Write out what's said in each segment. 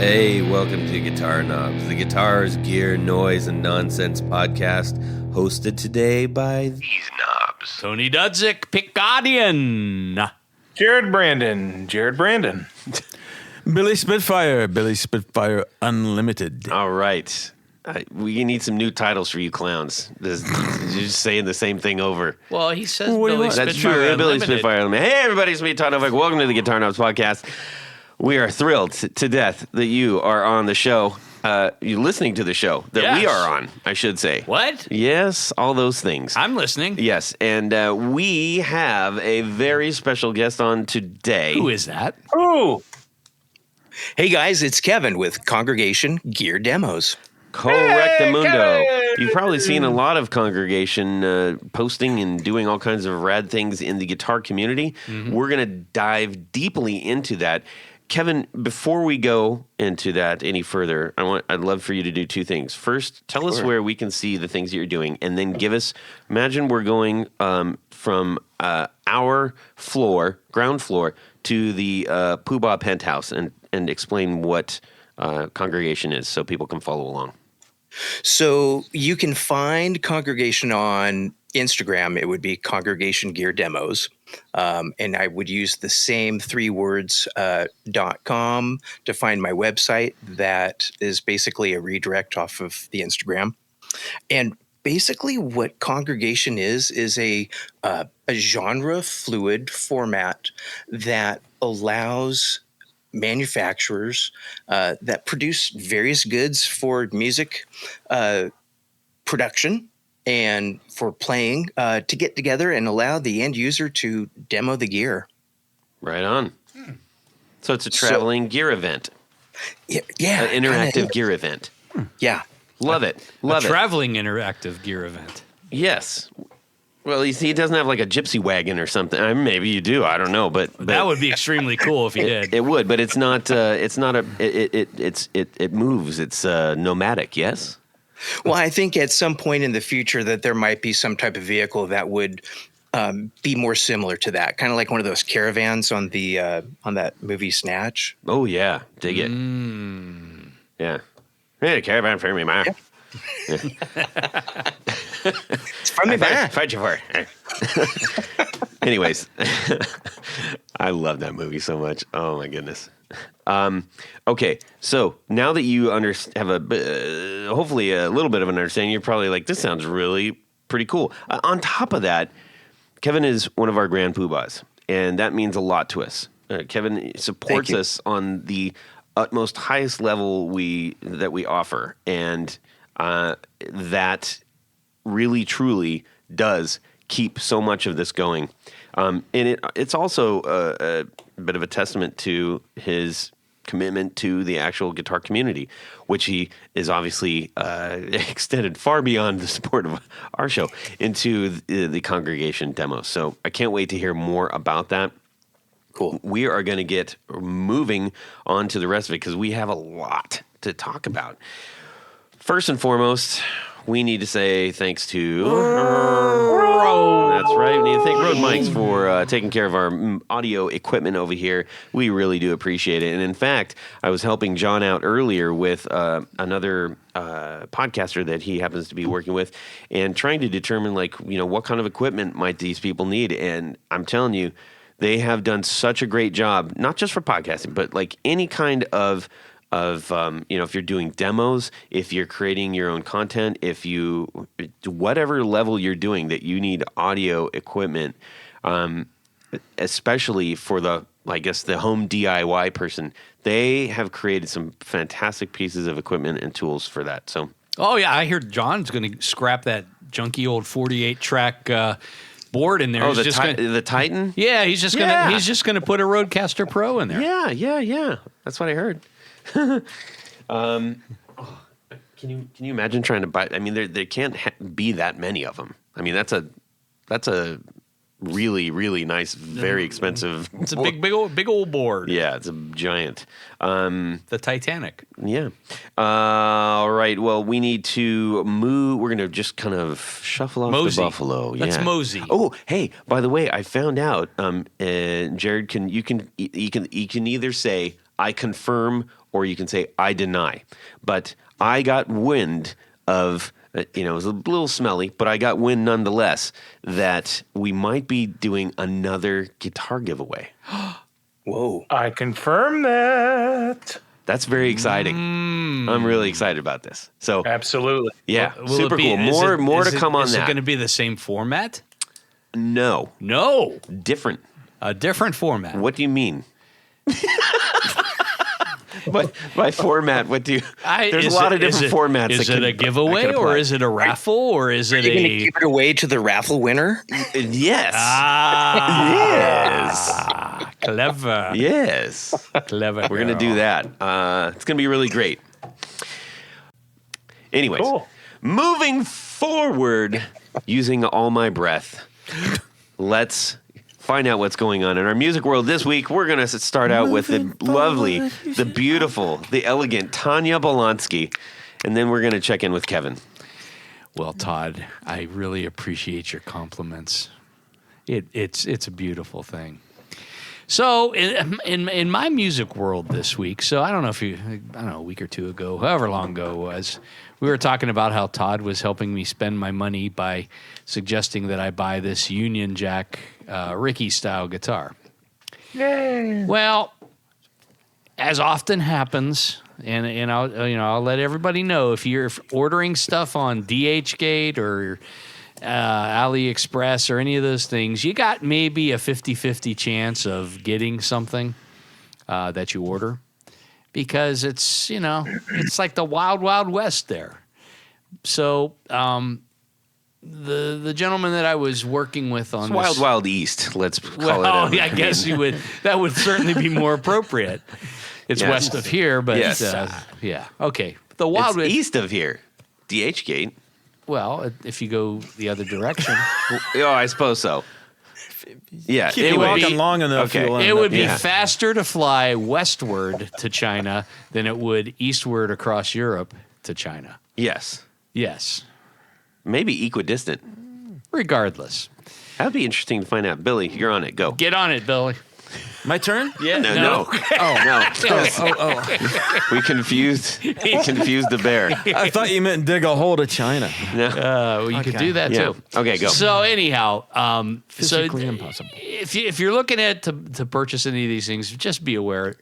Hey, welcome to Guitar Knobs, the guitars, gear, noise, and nonsense podcast, hosted today by these knobs. Tony Dudzik, Picadian. Jared Brandon. Billy Spitfire Unlimited. All right. We need some new titles for you clowns. You're just saying the same thing over. Well, he says What do you Billy want? Spitfire That's true. Billy Unlimited. Spitfire Unlimited. Hey, everybody, it's me, Todd Novak. Welcome to the Guitar Knobs podcast. We are thrilled to death that you are on the show. You're listening to the show that we Yes. are on, I should say. What? Yes, all those things. I'm listening. Yes, and we have a very special guest on today. Who is that? Ooh. Hey guys, it's Kevin with Congregation Gear Demos. Correctamundo. Kevin! You've probably seen a lot of Congregation posting and doing all kinds of rad things in the guitar community. We're going to dive deeply into that. Kevin, before we go into that any further, I'd love for you to do two things. First, tell us where we can see the things that you're doing, and then imagine we're going from our floor, ground floor, to the Poohbah penthouse, and explain what Congregation is so people can follow along. So you can find Congregation on Instagram. It would be Congregation Gear Demos. And I would use the same three words .com to find my website. That is basically a redirect off of the Instagram. And basically what Congregation is a genre fluid format that allows manufacturers that produce various goods for music production and for playing to get together and allow the end user to demo the gear. Right on. So it's a traveling gear event, Yeah, an interactive gear event. Yeah. Love it. Love it. Traveling interactive gear event. Yes. Well, he doesn't have like a gypsy wagon or something. Maybe you do. I don't know, but That would be extremely cool if he did. It would, but it's not. It moves. It's nomadic. Yes. Well, I think at some point in the future that there might be some type of vehicle that would be more similar to that, kind of like one of those caravans on that movie Snatch. Oh yeah, dig it. Yeah. Hey, caravan for me, man. It's from the back. Fight you for it. Anyways, I love that movie so much. Oh my goodness. Okay, so now that you have hopefully a little bit of an understanding, you're probably like, this sounds really pretty cool. On top of that, Kevin is one of our grand poobahs, and that means a lot to us. Kevin supports us on the utmost highest level that we offer, and that really truly does keep so much of this going. And it's also a bit of a testament to his commitment to the actual guitar community, which he is obviously extended far beyond the support of our show into the Congregation demos. So I can't wait to hear more about that. Cool. We are going to get moving on to the rest of it because we have a lot to talk about. First and foremost, we need to say thanks to Rode. That's right. We need to thank Rode Mics for taking care of our audio equipment over here. We really do appreciate it. And in fact, I was helping John out earlier with another podcaster that he happens to be working with and trying to determine, what kind of equipment might these people need. And I'm telling you, they have done such a great job, not just for podcasting, but like any kind of if you're doing demos, if you're creating your own content, whatever level you're doing that you need audio equipment, especially for the home DIY person, they have created some fantastic pieces of equipment and tools for that. So, Oh, yeah. I hear John's going to scrap that junky old 48-track board in there. oh, He's the Titan? Yeah, he's just gonna put a Rodecaster Pro in there. Yeah. That's what I heard. Can you imagine trying to buy? I mean, there can't be that many of them. I mean, that's a really, really nice, very expensive. It's a big old board. Yeah, it's a giant. The Titanic. Yeah. All right. Well, we need to move. We're going to just kind of shuffle off Mosey. the buffalo. Let's mosey. Oh, hey, by the way, I found out, Jared, you can either say, I confirm, or you can say I deny. But I got wind of, it was a little smelly, but I got wind nonetheless that we might be doing another guitar giveaway. Whoa. I confirm that. That's very exciting. I'm really excited about this. So, Absolutely. yeah, Will it super be- cool. is More it- to come on Is it that. going to be the same format? No, No, different. a different format. What do you mean? By format, what do you? There's a lot of different formats. Is that it a giveaway, or is it a raffle, or is it You're going to a? give it away to the raffle winner? Yes. Ah, clever. Yes. Clever. We're going to do that. It's going to be really great. Anyways, Cool. moving forward, using all my breath, let's find out what's going on in our music world this week. We're going to start out with the lovely, the beautiful, the elegant Tanya Bolonsky, and then we're going to check in with Kevin. Well, Todd, I really appreciate your compliments. It's a beautiful thing. So in my music world this week, so I don't know, a week or two ago, however long ago it was, we were talking about how Todd was helping me spend my money by suggesting that I buy this Union Jack Ricky style guitar. Yay. Well, as often happens, and I'll let everybody know, if you're ordering stuff on DHgate or AliExpress or any of those things, you got maybe a 50-50 chance of getting something that you order, because it's like the wild, wild west there. So the gentleman that I was working with on Wild this, Wild East, let's call well, it. I guess you would. That would certainly be more appropriate. It's Yes. west of here, but Yes. yeah, okay. The Wild It's West. east of here. DHgate. Well, if you go the other direction, Oh, I suppose so. Yeah. Keep anyway. walking long enough, Okay. you'll end it would up- be Yeah. faster to fly westward to China than it would eastward across Europe to China. Yes. Yes. Maybe equidistant. Regardless, That'd be interesting to find out. Billy, you're on it. Go. get on it, Billy. My turn? Yeah. No. Oh, no. Oh. We confused the bear. I thought you meant dig a hole to China. No. Well, you could Okay. do that Yeah. too. Okay, go. So anyhow, Physically impossible. If you're looking at to purchase any of these things, just be aware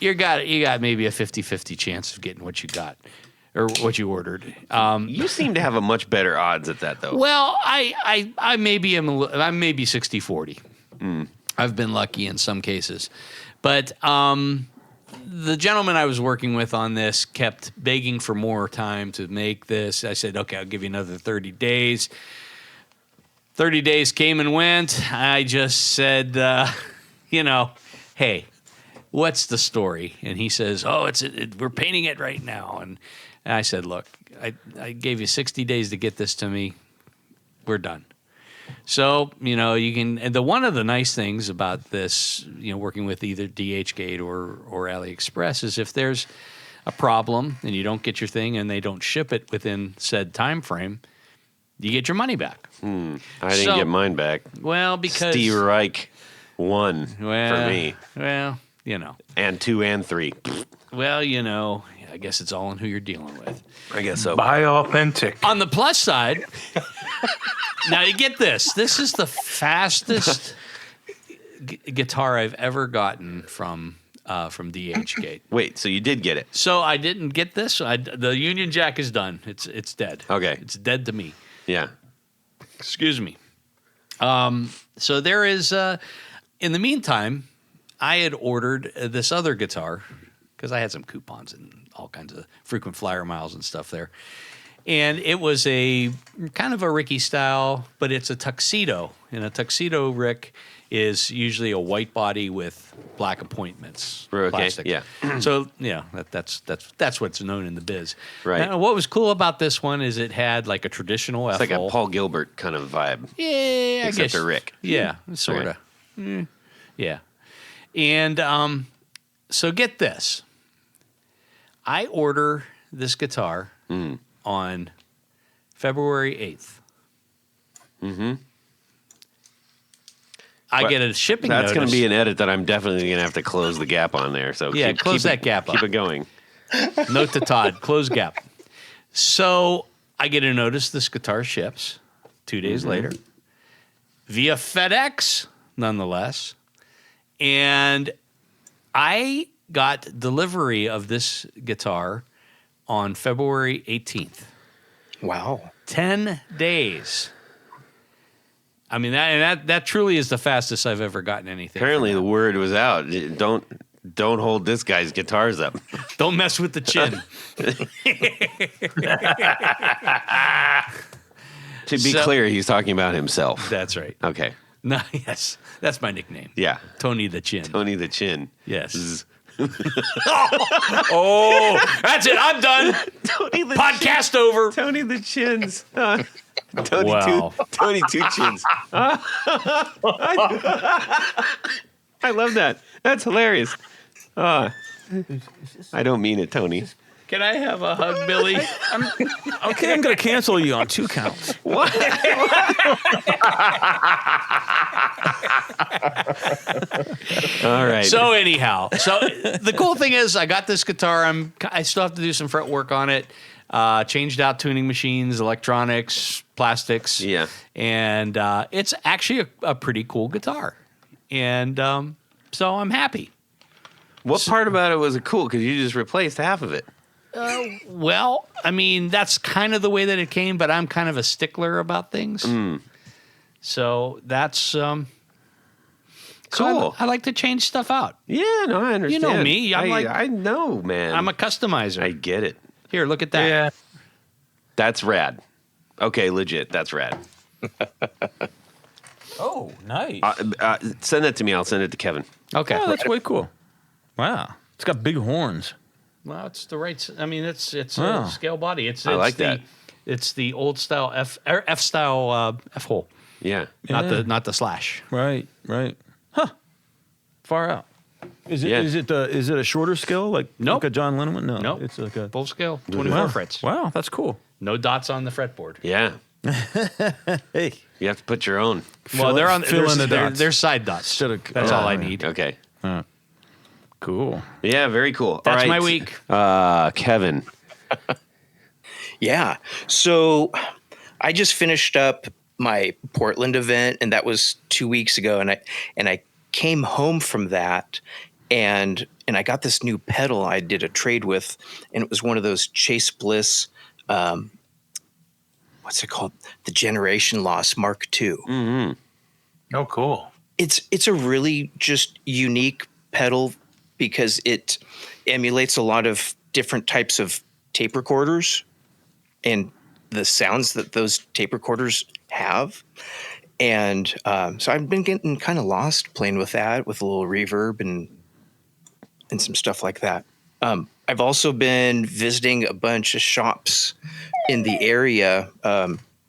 you got maybe a 50-50 chance of getting what you got or what you ordered. You seem to have a much better odds at that, though. Well, I maybe am I'm maybe 60-40. I've been lucky in some cases, but the gentleman I was working with on this kept begging for more time to make this. I said, okay, I'll give you another 30 days. 30 days came and went. I just said, hey, what's the story? And he says, oh, we're painting it right now. And I said, look, I gave you 60 days to get this to me. We're done. So, you can, and one of the nice things about this, working with either DHgate or AliExpress is if there's a problem and you don't get your thing and they don't ship it within said time frame, you get your money back. I didn't get mine back. Well, because Steve Reich won for me. Well, And 2 and 3. Well, I guess it's all in who you're dealing with. I guess so. Buy authentic. On the plus side, now you get this. This is the fastest guitar I've ever gotten from DHgate. Wait, so you did get it? So I didn't get this. The Union Jack is done. It's dead. Okay. It's dead to me. Yeah. Excuse me. So there is. In the meantime, I had ordered this other guitar because I had some coupons and all kinds of frequent flyer miles and stuff there. And it was a kind of a Ricky style, but it's a tuxedo. And a tuxedo Rick is usually a white body with black appointments. Okay, Plastic. yeah. So that's what's known in the biz. Right. Now, what was cool about this one is it had like a traditional It's like a F-hole. Paul Gilbert kind of vibe. Yeah, I Except guess. a Rick. Yeah, sort of. Yeah. And so get this. I order this guitar on February 8th. I get a shipping That's notice. going to be an edit that I'm definitely going to have to close the gap on there. So Yeah, close that gap Keep up. it going. Note to Todd, close gap. So I get a notice this guitar ships 2 days later via FedEx, nonetheless. And I got delivery of this guitar on February 18th. Wow. 10 days. I mean, that truly is the fastest I've ever gotten anything. Apparently, the word was out. Don't hold this guy's guitars up. Don't mess with the chin. To be clear, he's talking about himself. That's right. Okay. No, yes, that's my nickname. Yeah. Tony the Chin. Tony the Chin. Yes. Zzz. Oh, that's it. I'm done. Tony the Podcast over. Tony the Chins. Tony Wow. Tony Two Chins. I love that. That's hilarious. I don't mean it, Tony. Can I have a hug, Billy? Okay, I'm going to cancel you on 2 counts. What? All right. So anyhow, the cool thing is I got this guitar. I still have to do some fret work on it. Changed out tuning machines, electronics, plastics. Yeah. And it's actually a pretty cool guitar. And so I'm happy. What part about it was it cool? Because you just replaced half of it. Well, I mean, that's kind of the way that it came, but I'm kind of a stickler about things. So that's so Cool. I like to change stuff out. Yeah, no, I understand. You know me. I know, man. I'm a customizer. I get it. Here, look at that. Yeah. That's rad. Okay, legit. That's rad. Oh, nice. Send that to me. I'll send it to Kevin. Okay. Oh, that's way cool. Wow. It's got big horns. Well, it's the right. I mean, it's Wow. a scale body. It's I like the, that. It's the old style F style F hole, Yeah. not the slash. Right. Huh. Far out. Is it Yeah. is it a shorter scale like Nope. a John Lennon one? No. Nope. It's like a Full scale, 24 wow. frets. Wow, that's cool. No dots on the fretboard. Yeah. Hey. You have to put your own. Well, they're on fill in the they're, dots. they're side dots. Instead of- That's all I right. need. Okay. Cool. Yeah, very cool. That's All right. my week. Kevin. Yeah. So I just finished up my Portland event, and that was 2 weeks ago. And I came home from that, and I got this new pedal I did a trade with, and it was one of those Chase Bliss. What's it called? The Generation Loss Mark II. Oh, cool. It's a really just unique pedal because it emulates a lot of different types of tape recorders and the sounds that those tape recorders have. And so I've been getting kind of lost playing with that, with a little reverb and some stuff like that. I've also been visiting a bunch of shops in the area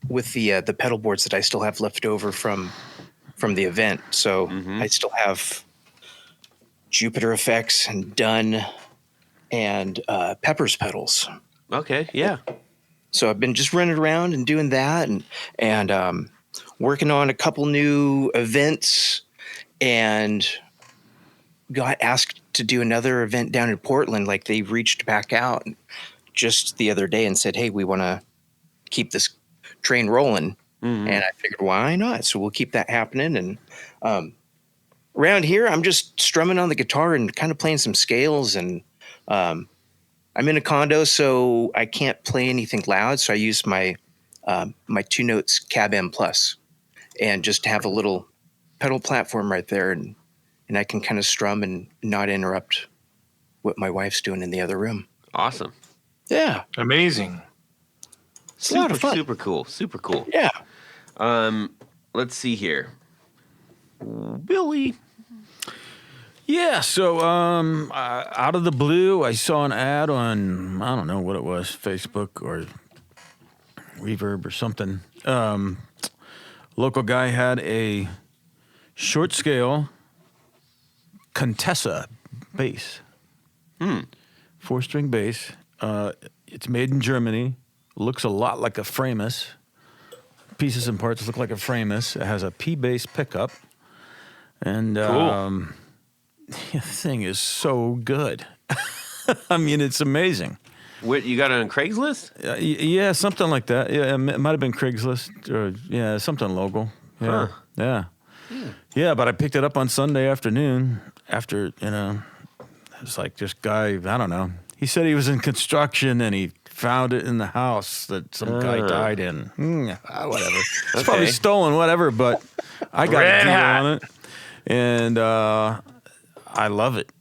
with the pedal boards that I still have left over from the event. So I still have Jupiter Effects and Dunn and Pepper's pedals. Okay. Yeah. So I've been just running around and doing that and working on a couple new events, and got asked to do another event down in Portland. Like, they reached back out just the other day and said, hey, we want to keep this train rolling. And I figured, why not? So we'll keep that happening. And around here, I'm just strumming on the guitar and kind of playing some scales. And I'm in a condo, so I can't play anything loud. So I use my 2 Notes Cab M Plus, and just have a little pedal platform right there, and I can kind of strum and not interrupt what my wife's doing in the other room. Awesome. Yeah, Amazing. it's a lot of fun. Super cool. Super cool. Yeah. Let's see here. Billy. Yeah, so out of the blue, I saw an ad on, I don't know what it was, Facebook or Reverb or something. Local guy had a short scale Contessa bass. 4-string bass. It's made in Germany. Looks a lot like a Framus. Pieces and parts look like a Framus. It has a P bass pickup. And the thing is so good. I mean, it's amazing. What, you got it on Craigslist? Yeah, something like that. Yeah, it might have been Craigslist or something local. Yeah, yeah, yeah. But I picked it up on Sunday afternoon after it's like this guy. I don't know. He said he was in construction and he found it in the house that some guy died in. Whatever. It's probably stolen, whatever. But I got a deal on it, and I love it.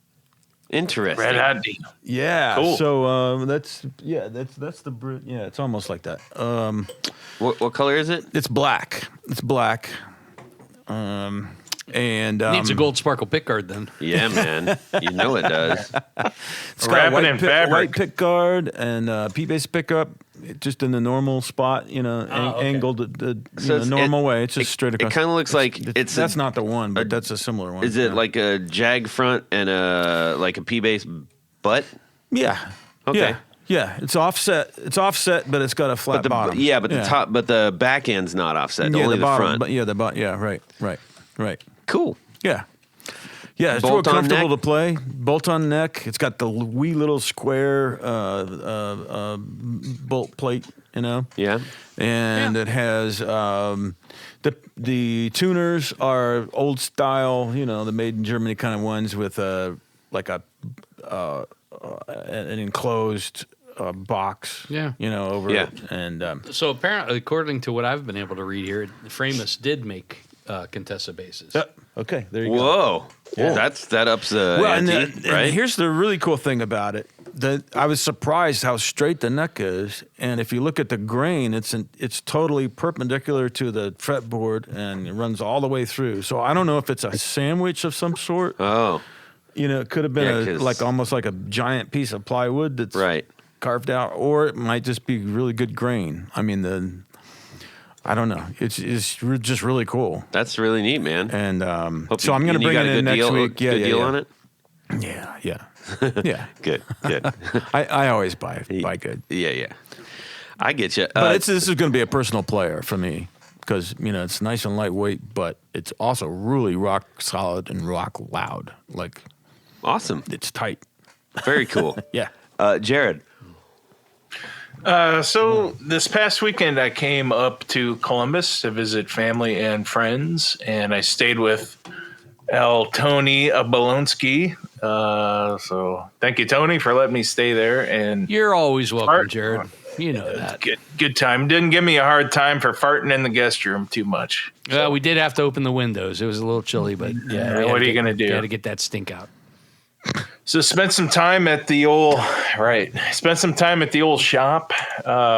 Interesting. Red hot deal. Yeah. Cool. So that's the it's almost like that. What color is it? It's black. It's black. And Needs a gold sparkle pickguard then. Yeah, man. You know it does. it's got a Wrapping in fabric. white pick guard and P-bass pickup, just in the normal spot, angled the normal way. It's just straight across. It kind of looks like that's not the one, but that's a similar one. Is it like a jag front and a P-bass butt? Yeah. Okay. Yeah. It's offset. But it's got a flat bottom. Yeah, but the top, but the back end's not offset. Only the bottom, front. But the bottom. Yeah. Right. Cool. Yeah. Yeah, it's real comfortable to play. Bolt-on neck. It's got the wee little square bolt plate, Yeah. And it has the tuners are old style, the made in Germany kind of ones with an enclosed box, over it. And So apparently, according to what I've been able to read here, Framus did make Contessa basses. okay, there you go. Whoa. Yeah. That ups the ante, right? And here's the really cool thing about it. That I was surprised how straight the neck is, and if you look at the grain, it's totally perpendicular to the fretboard, and it runs all the way through. So I don't know if it's a sandwich of some sort. Oh. It could have been almost like a giant piece of plywood that's carved out, or it might just be really good grain. I mean, I don't know. It's just really cool. That's really neat, man. And so I'm going to bring it in next week. Good deal on it? Yeah. Yeah. Good. I always buy good. Yeah. I get you. But this is going to be a personal player for me because, it's nice and lightweight, but it's also really rock solid and rock loud. Like, awesome. It's tight. Very cool. Yeah. Jared. So this past weekend, I came up to Columbus to visit family and friends, and I stayed with Tony Bolonsky. So thank you, Tony, for letting me stay there. And You're always welcome, Jared. You know that. Good time. Didn't give me a hard time for farting in the guest room too much. Well, we did have to open the windows. It was a little chilly, but what are you going to do? You got to get that stink out. So spent some time at the old shop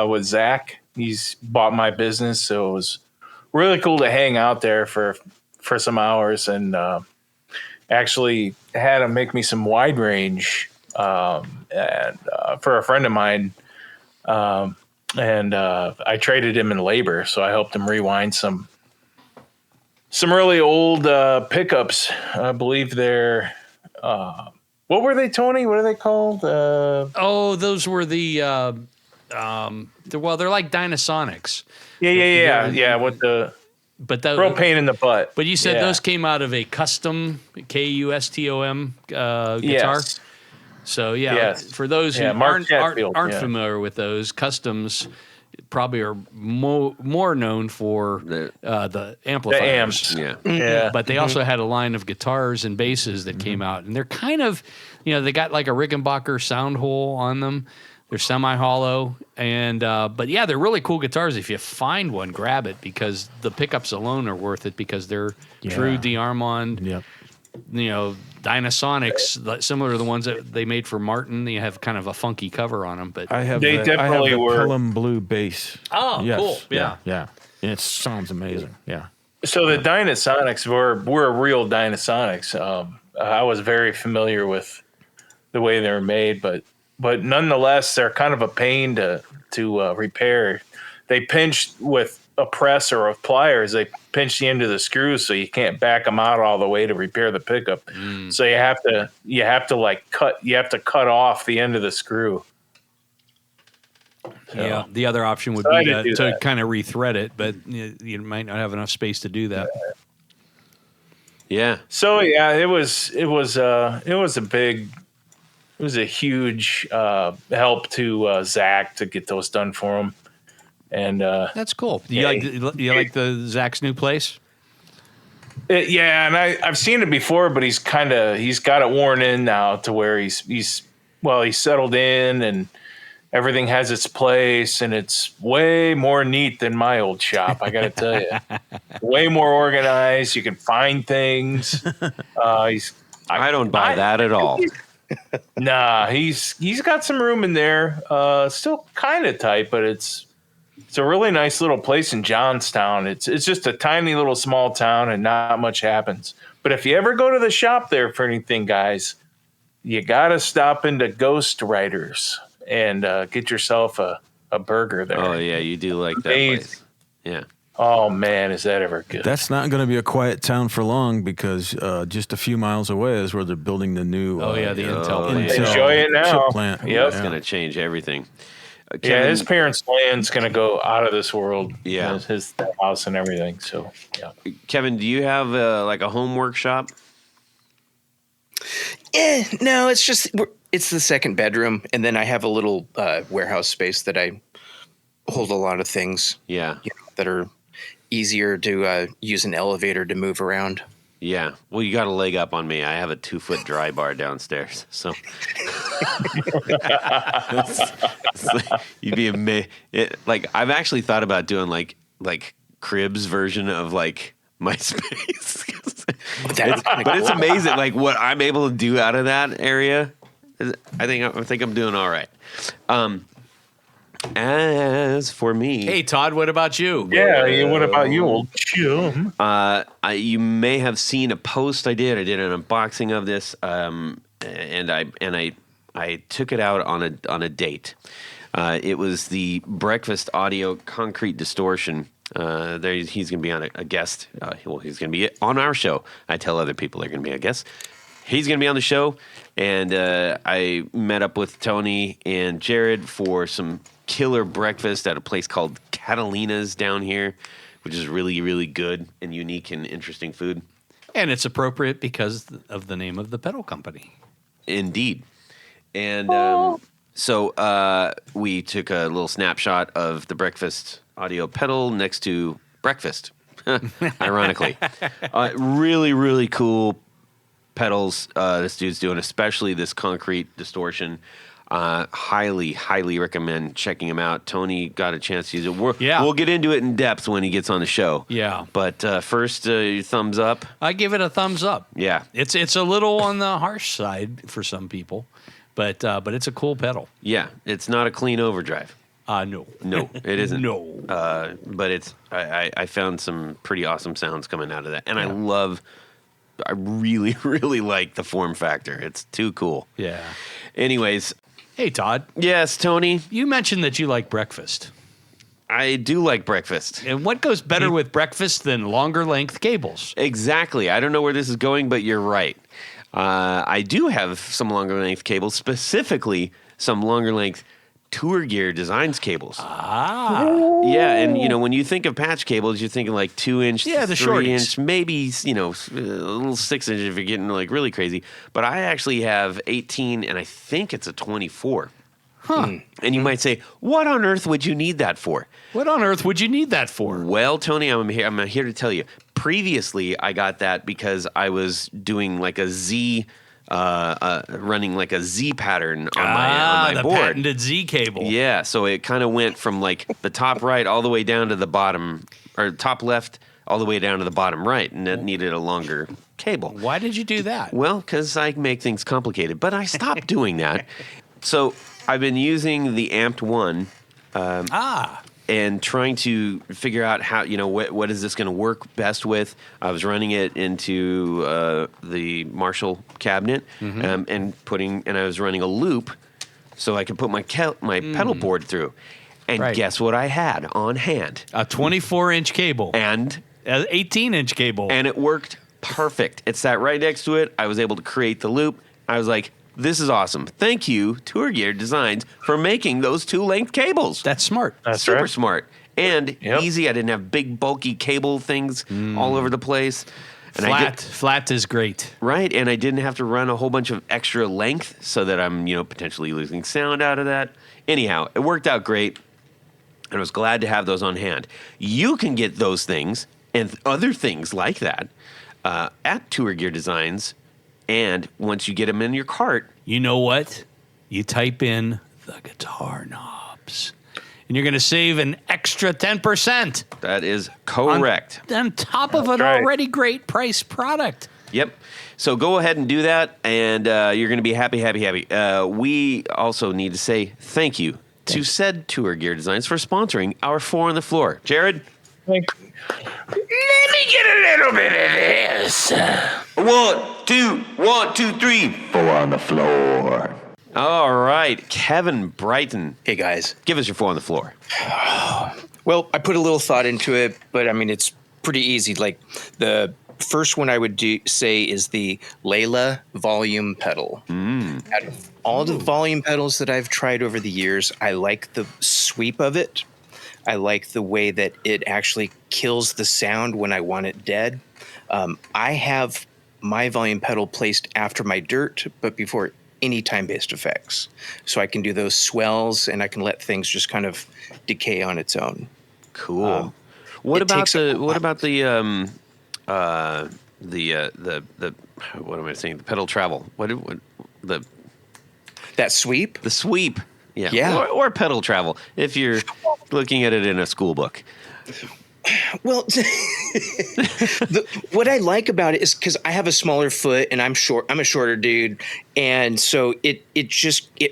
with Zach. He's bought my business, so it was really cool to hang out there for some hours, and actually had him make me some wide range and for a friend of mine. And I traded him in labor, so I helped him rewind some really old pickups. I believe they're what were they, Tony? What are they called? Those were they're like Dynasonics. Yeah. With the real pain in the butt. But you said those came out of a custom Custom guitar. Yes. So for those who aren't familiar with those, customs probably are more known for the amplifiers. The amps. Yeah. But they also had a line of guitars and basses that came out, and they're kind of, they got like a Rickenbacker sound hole on them. They're semi-hollow, and they're really cool guitars. If you find one, grab it, because the pickups alone are worth it, because they're true DeArmond. Yep. Dynasonics, similar to the ones that they made for Martin. They have kind of a funky cover on them, but I have the Pelham Blue bass. Oh, yes. Cool! Yeah. It sounds amazing. Yeah. So the Dynasonics were real Dynasonics. I was very familiar with the way they're made, but nonetheless, they're kind of a pain to repair. They pinch with a press or with pliers. They pinch the end of the screws, so you can't back them out all the way to repair the pickup. So you have to cut off the end of the screw. So, the other option would be to kind of rethread it, but you might not have enough space to do that. Yeah. So yeah, it was a huge help to Zach to get those done for him. And That's cool. You like the Zach's new place? yeah, and I've seen it before, but he's got it worn in now to where he's settled in and everything has its place, and it's way more neat than my old shop. I got to tell you, way more organized. You can find things. I don't buy that at all. Nah, he's got some room in there. Still kind of tight, but it's a really nice little place in Johnstown. It's just a tiny little small town, and not much happens. But if you ever go to the shop there for anything, guys, you gotta stop into Ghost Riders and get yourself a burger there. Oh yeah, you do like that place. Yeah. Oh man, is that ever good? That's not going to be a quiet town for long because just a few miles away is where they're building the new. The Intel plant. Enjoy it now. Chip plant. Yep. It's going to change everything. Yeah, his parents' land's going to go out of this world. Yeah. His house and everything. So, yeah. Kevin, do you have like a home workshop? No, it's the second bedroom, and then I have a little warehouse space that I hold a lot of things. Yeah. That are easier to use an elevator to move around. Yeah. Well, you got a leg up on me. I have a 2-foot dry bar downstairs. So you'd be amazed. Like, I've actually thought about doing like Cribs version of like my space. But it's amazing like what I'm able to do out of that area. I think I'm doing all right. As for me, Hey, Todd, what about you? Yeah, what about you, old chum? you may have seen a post I did. I did an unboxing of this, and I took it out on a date. It was the Breakfast Audio Concrete Distortion. He's going to be on a guest. He's going to be on our show. I tell other people they're going to be a guest. He's going to be on the show, and I met up with Tony and Jared for some killer breakfast at a place called Catalina's down here, which is really, really good and unique and interesting food. And it's appropriate because of the name of the pedal company. Indeed. And so we took a little snapshot of the Breakfast Audio pedal next to breakfast, ironically. Really, really cool pedals this dude's doing, especially this concrete distortion. Highly, highly recommend checking him out. Tony got a chance to use it. We'll get into it in depth when he gets on the show. Yeah. But first, your thumbs up. I give it a thumbs up. Yeah. It's a little on the harsh side for some people, but it's a cool pedal. Yeah. It's not a clean overdrive. No. No, it isn't. No. But I found some pretty awesome sounds coming out of that. And I really, really like the form factor. It's too cool. Yeah. Anyways. Hey, Todd. Yes, Tony. You mentioned that you like breakfast. I do like breakfast. And what goes better with breakfast than longer length cables? Exactly. I don't know where this is going, but you're right. I do have some longer length cables, specifically some longer length Tour Gear Designs cables. Yeah, and when you think of patch cables, you're thinking like 2-inch, the 3-inch, maybe a little 6-inch if you're getting like really crazy. But I actually have 18, and I think it's a 24. Huh. And you might say, what on earth would you need that for? What on earth would you need that for? Well, Tony, I'm here to tell you. Previously, I got that because I was doing like a Z. Running like a Z pattern on my the board. patented Z cable. Yeah, so it kind of went from like the top right all the way down to the bottom, or top left all the way down to the bottom right, and it needed a longer cable. Why did you do that? Well, because I make things complicated, but I stopped doing that. So I've been using the Amped 1. And trying to figure out how, what is this going to work best with. I was running it into the Marshall cabinet and I was running a loop so I could put my pedal board through. And guess what I had on hand? A 24-inch cable. And an 18-inch cable. And it worked perfect. It sat right next to it. I was able to create the loop. I was like, this is awesome. Thank you, Tour Gear Designs, for making those 2-length cables. That's smart. That's super right. smart. And easy. I didn't have big, bulky cable things all over the place. And Flat is great. Right, and I didn't have to run a whole bunch of extra length so that I'm, potentially losing sound out of that. Anyhow, it worked out great, and I was glad to have those on hand. You can get those things and other things like that at Tour Gear Designs, and once you get them in your cart, You know what? You type in the guitar knobs, and you're going to save an extra 10%. that is correct. On top of an right. already great price product. Yep. So go ahead and do that, and you're going to be happy, happy, happy. We also need to say thank you to said Tour Gear Designs for sponsoring our 4 on the Floor. Jared? Let me get a little bit of this. 1, 2, 3. 4 on the floor. All right. Kevin Brighton, Hey guys. give us your 4 on the floor. Well, I put a little thought into it, but I mean, it's pretty easy. Like the first one I would say is the Layla volume pedal. Out of all the volume pedals that I've tried over the years, I like the sweep of it. I like the way that it actually kills the sound when I want it dead. I have my volume pedal placed after my dirt, but before any time-based effects. So I can do those swells and I can let things just kind of decay on its own. Cool. What it about takes a the lot. what am I saying? The pedal travel. What the That sweep? the sweep? Yeah. Yeah. Or pedal travel if you're looking at it in a school book. Well, what I like about it is because I have a smaller foot and I'm short. I'm a shorter dude, and so it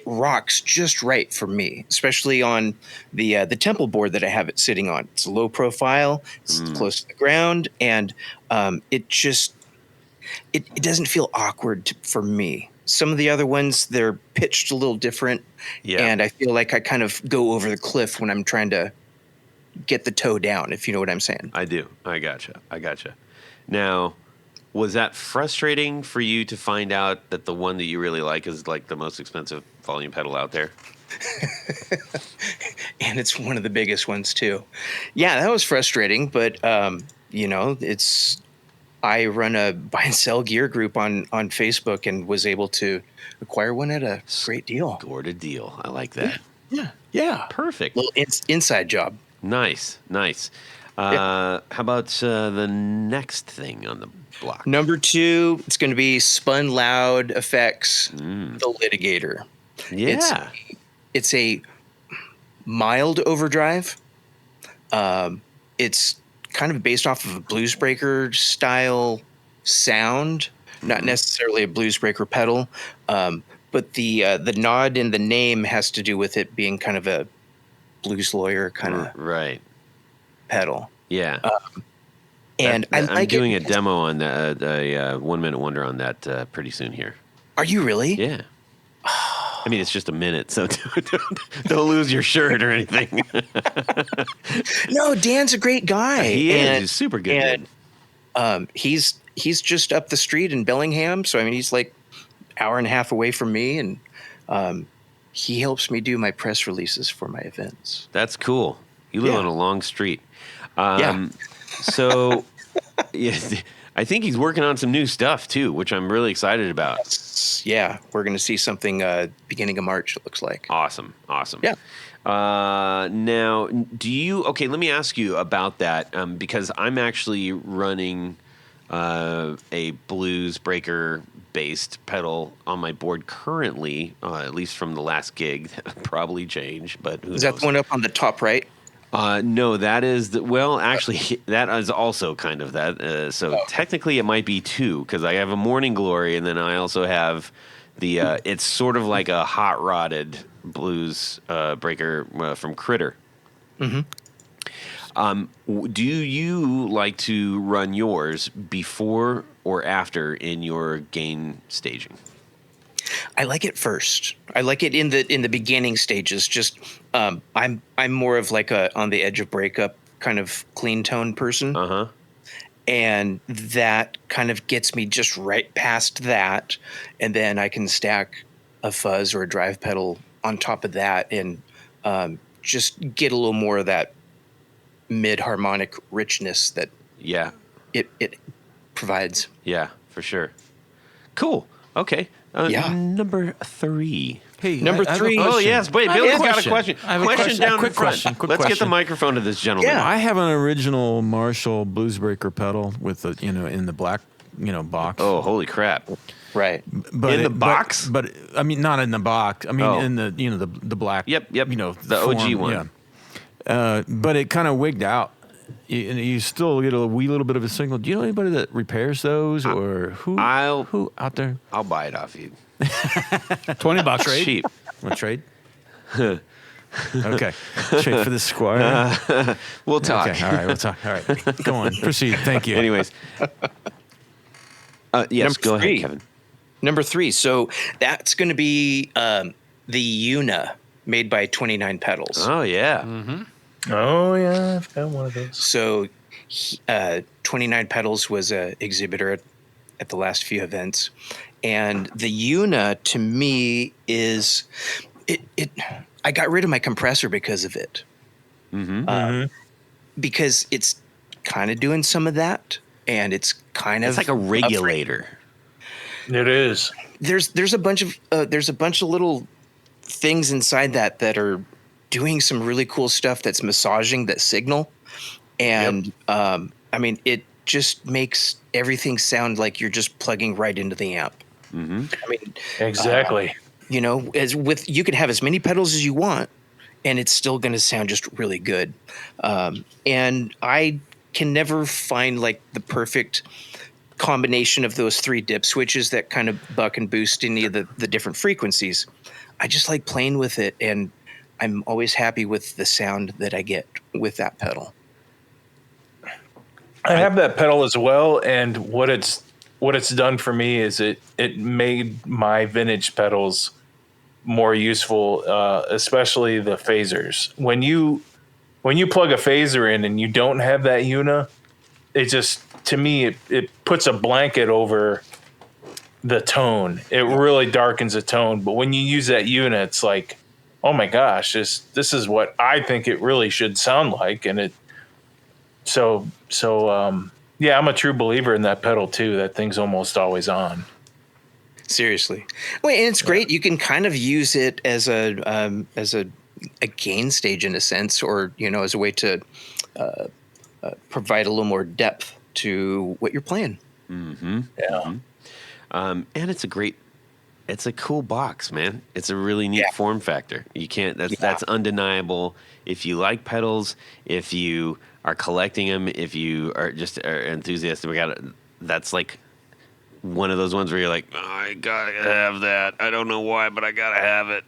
rocks just right for me, especially on the temple board that I have it sitting on. It's low profile, it's close to the ground, and it doesn't feel awkward for me. Some of the other ones, they're pitched a little different, and I feel like I kind of go over the cliff when I'm trying to get the toe down, if you know what I'm saying. I do. I gotcha. Now, was that frustrating for you to find out that the one that you really like is like the most expensive volume pedal out there? And it's one of the biggest ones too. Yeah, that was frustrating, but I run a buy and sell gear group on Facebook and was able to acquire one at a great deal. Scored a deal. I like that. Yeah. Perfect. Little inside job. Nice. How about the next thing on the block? Number 2, it's going to be Spun Loud Effects, the Litigator. Yeah. It's a mild overdrive. It's kind of based off of a bluesbreaker style sound, not necessarily a bluesbreaker pedal, but the nod in the name has to do with it being kind of a blues lawyer kind of Right. pedal. Yeah. And I like I'm doing it. a demo on a 1 minute wonder on that pretty soon here. Are you really? Yeah. I mean, it's just a minute, so don't lose your shirt or anything. No, Dan's a great guy. He is. And, He's super good. and he's just up the street in Bellingham. So I mean, he's like hour and a half away from me, and he helps me do my press releases for my events. That's cool. You live Yeah. on a long street. Yeah. So, yeah, I think he's working on some new stuff too, which I'm really excited about. Yeah, we're going to see something beginning of March, it looks like. Awesome. Yeah. Now, okay, let me ask you about that because I'm actually running a blues breaker based pedal on my board currently, at least from the last gig. That'll probably change, but who Is that knows? the one up on the top right? No, that is actually that is also kind of that. So technically, it might be 2 because I have a Morning Glory, and then I also have the. It's sort of like a hot rodded blues breaker from Critter. Do you like to run yours before or after in your gain staging? I like it first. I like it in the beginning stages. Just I'm more of like a on the edge of breakup kind of clean tone person. And that kind of gets me just right past that, and then I can stack a fuzz or a drive pedal on top of that, and just get a little more of that mid harmonic richness that Yeah. it provides. Yeah, for sure. Cool. Okay. Yeah. Number 3. Hey, Number I have a 3. Oh, question. yes. Wait, I have Billy's a got a question. question. I have a Question question. down Quick in front. question. Quick Let's get the question. microphone to this gentleman. Yeah. I have an original Marshall Bluesbreaker pedal with the in the black box. Oh, holy crap. Right. But In the box? But I mean, not in the box. I mean, Oh. in the the black. Yep. The form, OG one. Yeah. But it kind of wigged out. You still get a wee little bit of a signal. Do you know anybody that repairs those, or who out there? I'll buy it off you. $20 trade. Cheap. Want to trade? Okay. Trade for the Squire. We'll talk. Okay. All right. We'll talk. All right. Go on. Proceed. Thank you. Anyways. Yes, Number go 3. ahead, Kevin. Number 3. So that's going to be the Una made by 29 Pedals. Oh, yeah. Oh yeah, I've got one of those. So 29 Pedals was an exhibitor at the last few events. And the Una, to me, is it. I got rid of my compressor because of it. Because it's kind of doing some of that, and it's kind It's of like a regulator. It is. There's a bunch of little things inside that are doing some really cool stuff that's massaging that signal, and I mean, it just makes everything sound like you're just plugging right into the amp. I mean, Exactly. you can have as many pedals as you want, and it's still going to sound just really good. And I can never find like the perfect combination of those 3 dip switches that kind of buck and boost any of the different frequencies. I just like playing with it, and I'm always happy with the sound that I get with that pedal. I have that pedal as well, and what it's done for me is it made my vintage pedals more useful, especially the phasers. When you plug a phaser in and you don't have that Una, it just, to me, it puts a blanket over the tone. It really darkens the tone. But when you use that Una, it's like, oh my gosh, this is what I think it really should sound like, and it. Yeah, I'm a true believer in that pedal too. That thing's almost always on. Seriously. Well, and it's great. You can kind of use it as a gain stage in a sense, or as a way to provide a little more depth to what you're playing. Yeah. And it's a cool box, man. It's a really neat form factor. You can't. That's undeniable. If you like pedals, if you are collecting them, if you are just enthusiastic, that's like one of those ones where you're like, oh, I gotta have that. I don't know why, but I gotta have it.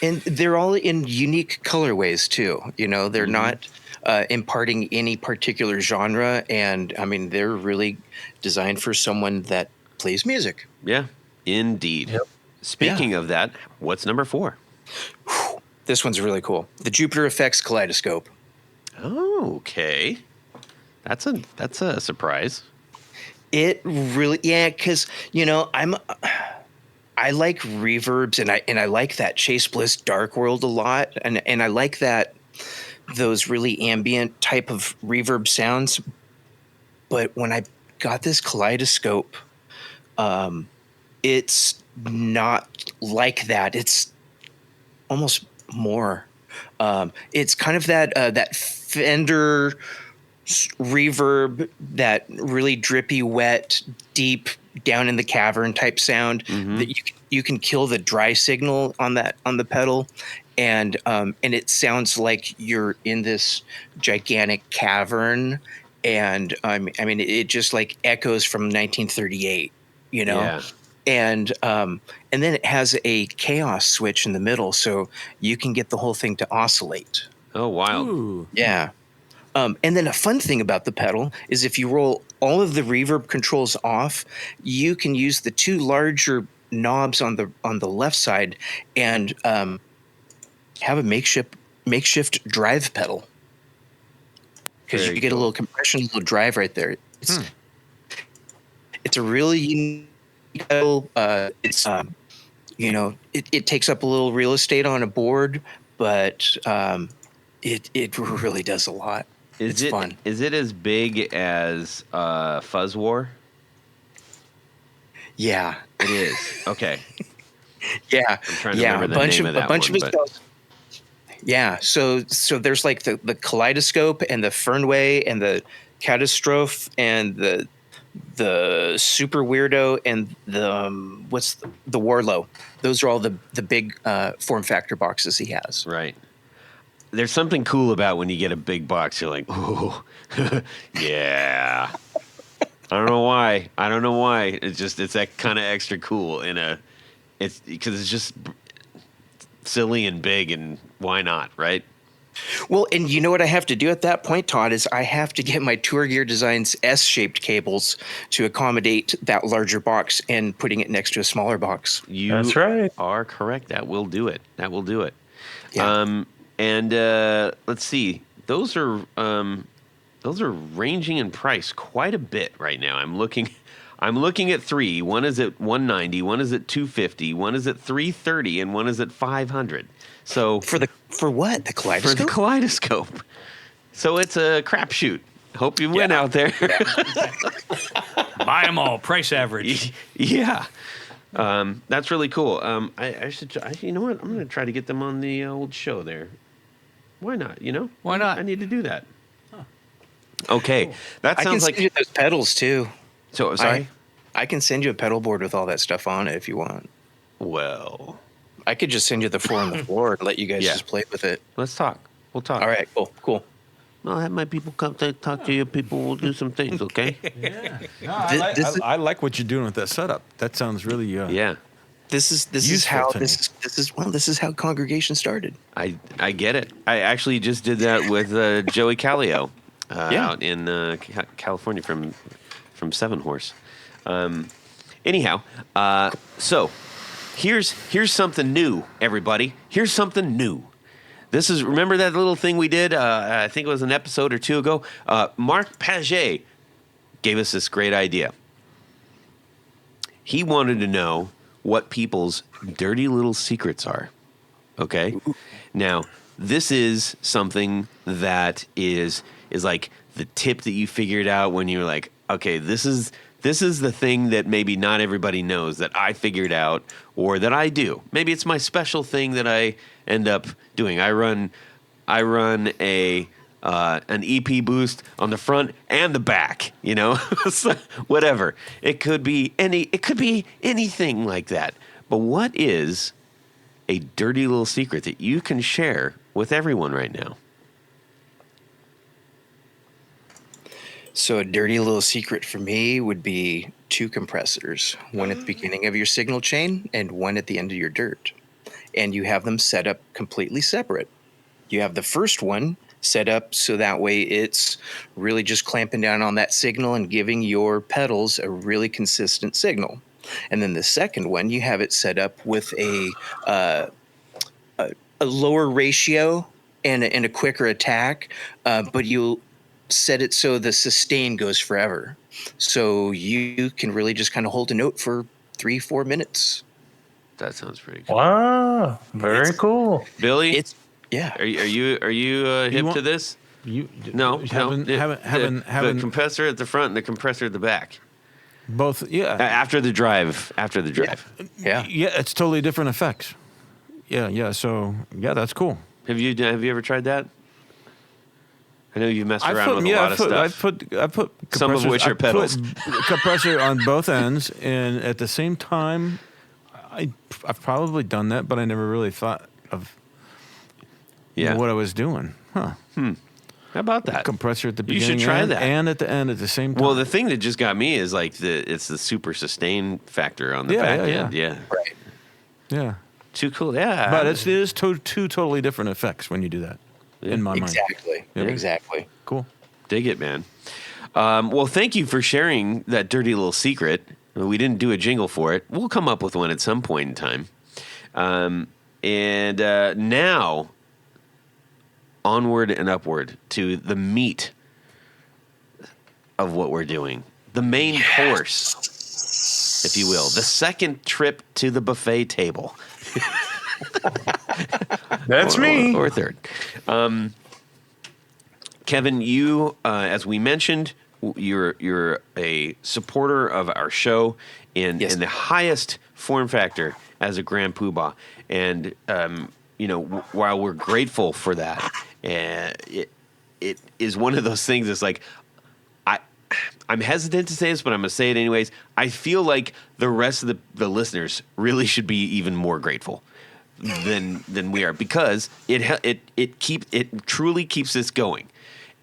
And they're all in unique colorways too. They're not imparting any particular genre, and I mean, they're really designed for someone that plays music. Yeah, indeed. Yep. Speaking of that, what's number 4? This one's really cool. The Jupiter Effects Kaleidoscope. Oh, okay. That's a surprise. It really, because I like reverbs, and I like that Chase Bliss Dark World a lot, and I like those really ambient type of reverb sounds. But when I got this Kaleidoscope, it's not like that. It's almost more. It's kind of that Fender reverb, that really drippy, wet, deep, down in the cavern type sound that you can kill the dry signal on the pedal, and it sounds like you're in this gigantic cavern, and I mean it just like echoes from 1938, Yeah. And then it has a chaos switch in the middle, so you can get the whole thing to oscillate. Oh, wild. Ooh. Yeah. And then a fun thing about the pedal is if you roll all of the reverb controls off, you can use the 2 larger knobs on the left side and have a makeshift drive pedal, because Very you get a little compression, a little drive right there. It's a really unique pedal. It's it takes up a little real estate on a board, but it really does a lot. It's fun. Is it as big as Fuzz War? Yeah. It is. Okay. Yeah. I'm trying to remember the name of that one. But yeah. So there's like the Kaleidoscope and the Fernway and the Catastrophe and the Super Weirdo and the Warlow. Those are all the big form factor boxes he has. right. There's something cool about when you get a big box. You're like, ooh, yeah. I don't know why. It's that kind of extra cool it's because it's just silly and big, and why not, right? Well, and you know what I have to do at that point, Todd, is I have to get my Tour Gear Designs S-shaped cables to accommodate that larger box and putting it next to a smaller box. That's right. Are correct. That will do it. Yeah. And let's see. Those are ranging in price quite a bit right now. I'm looking at three. One is at $190, one is at $250, one is at $330, and one is at $500. So for what? The Kaleidoscope? For the Kaleidoscope. So it's a crapshoot. Hope you win out there. Buy them all. Price average. Yeah. That's really cool. I should. You know what? I'm going to try to get them on the old show there. Why not? Why not? I need to do that. Huh. Okay, cool. That I sounds can like send you those pedals too. So sorry. I can send you a pedal board with all that stuff on it if you want. Well, I could just send you the 4 on the floor and let you guys just play with it. Let's talk. We'll talk. All right. Cool. I'll have my people come talk to you. People will do some things. Okay. Yeah. No, I like what you're doing with that setup. That sounds really yeah. This is how congregation started. I get it. I actually just did that with Joey Callio out in California from Seven Horse. Anyhow, so here's something new, everybody. Here's something new. This is, remember that little thing we did? I think it was an episode or two ago. Mark Paget gave us this great idea. He wanted to know what people's dirty little secrets are. Okay? Now, this is something that is like the tip that you figured out when you were like, okay, this is the thing that maybe not everybody knows that I figured out or that I do. Maybe it's my special thing that I end up doing. I run an EP boost on the front and the back, so whatever. It could be anything like that. But what is a dirty little secret that you can share with everyone right now? So a dirty little secret for me would be 2 compressors, one at the beginning of your signal chain and one at the end of your dirt. And you have them set up completely separate. You have the first one set up so that way it's really just clamping down on that signal and giving your pedals a really consistent signal. And then the second one, you have it set up with a lower ratio and a quicker attack, but you'll set it so the sustain goes forever. So you can really just kind of hold a note for 3-4 minutes. That sounds pretty cool. Wow, very cool. Billy, yeah. Are you hip to this? No. The compressor at the front and the compressor at the back. Both, yeah. After the drive. Yeah. Yeah, it's totally different effects. Yeah. So that's cool. Have you ever tried that? I know you've messed around with a lot of stuff. I put some of which are pedals. Compressor on both ends, and at the same time, I've probably done that, but I never really thought of what I was doing. Huh. How about that? Compressor at the beginning. You should try that. And at the end at the same time. Well, the thing that just got me is like it's the super sustain factor on the back end. Yeah. Right. Yeah. Too cool. Yeah. But it is two totally different effects when you do that. In my mind. Exactly. Yeah. Exactly. Cool. Dig it, man. Well, thank you for sharing that dirty little secret. We didn't do a jingle for it. We'll come up with one at some point in time. And now, onward and upward to the meat of what we're doing. The main course, if you will. The second trip to the buffet table. That's me. Or third. Kevin, you, as we mentioned, you're a supporter of our show in the highest form factor as a Grand Poohbah, and while we're grateful for that, it is one of those things that's like, I'm hesitant to say this, but I'm going to say it anyways. I feel like the rest of the listeners really should be even more grateful than we are, because it truly keeps this going,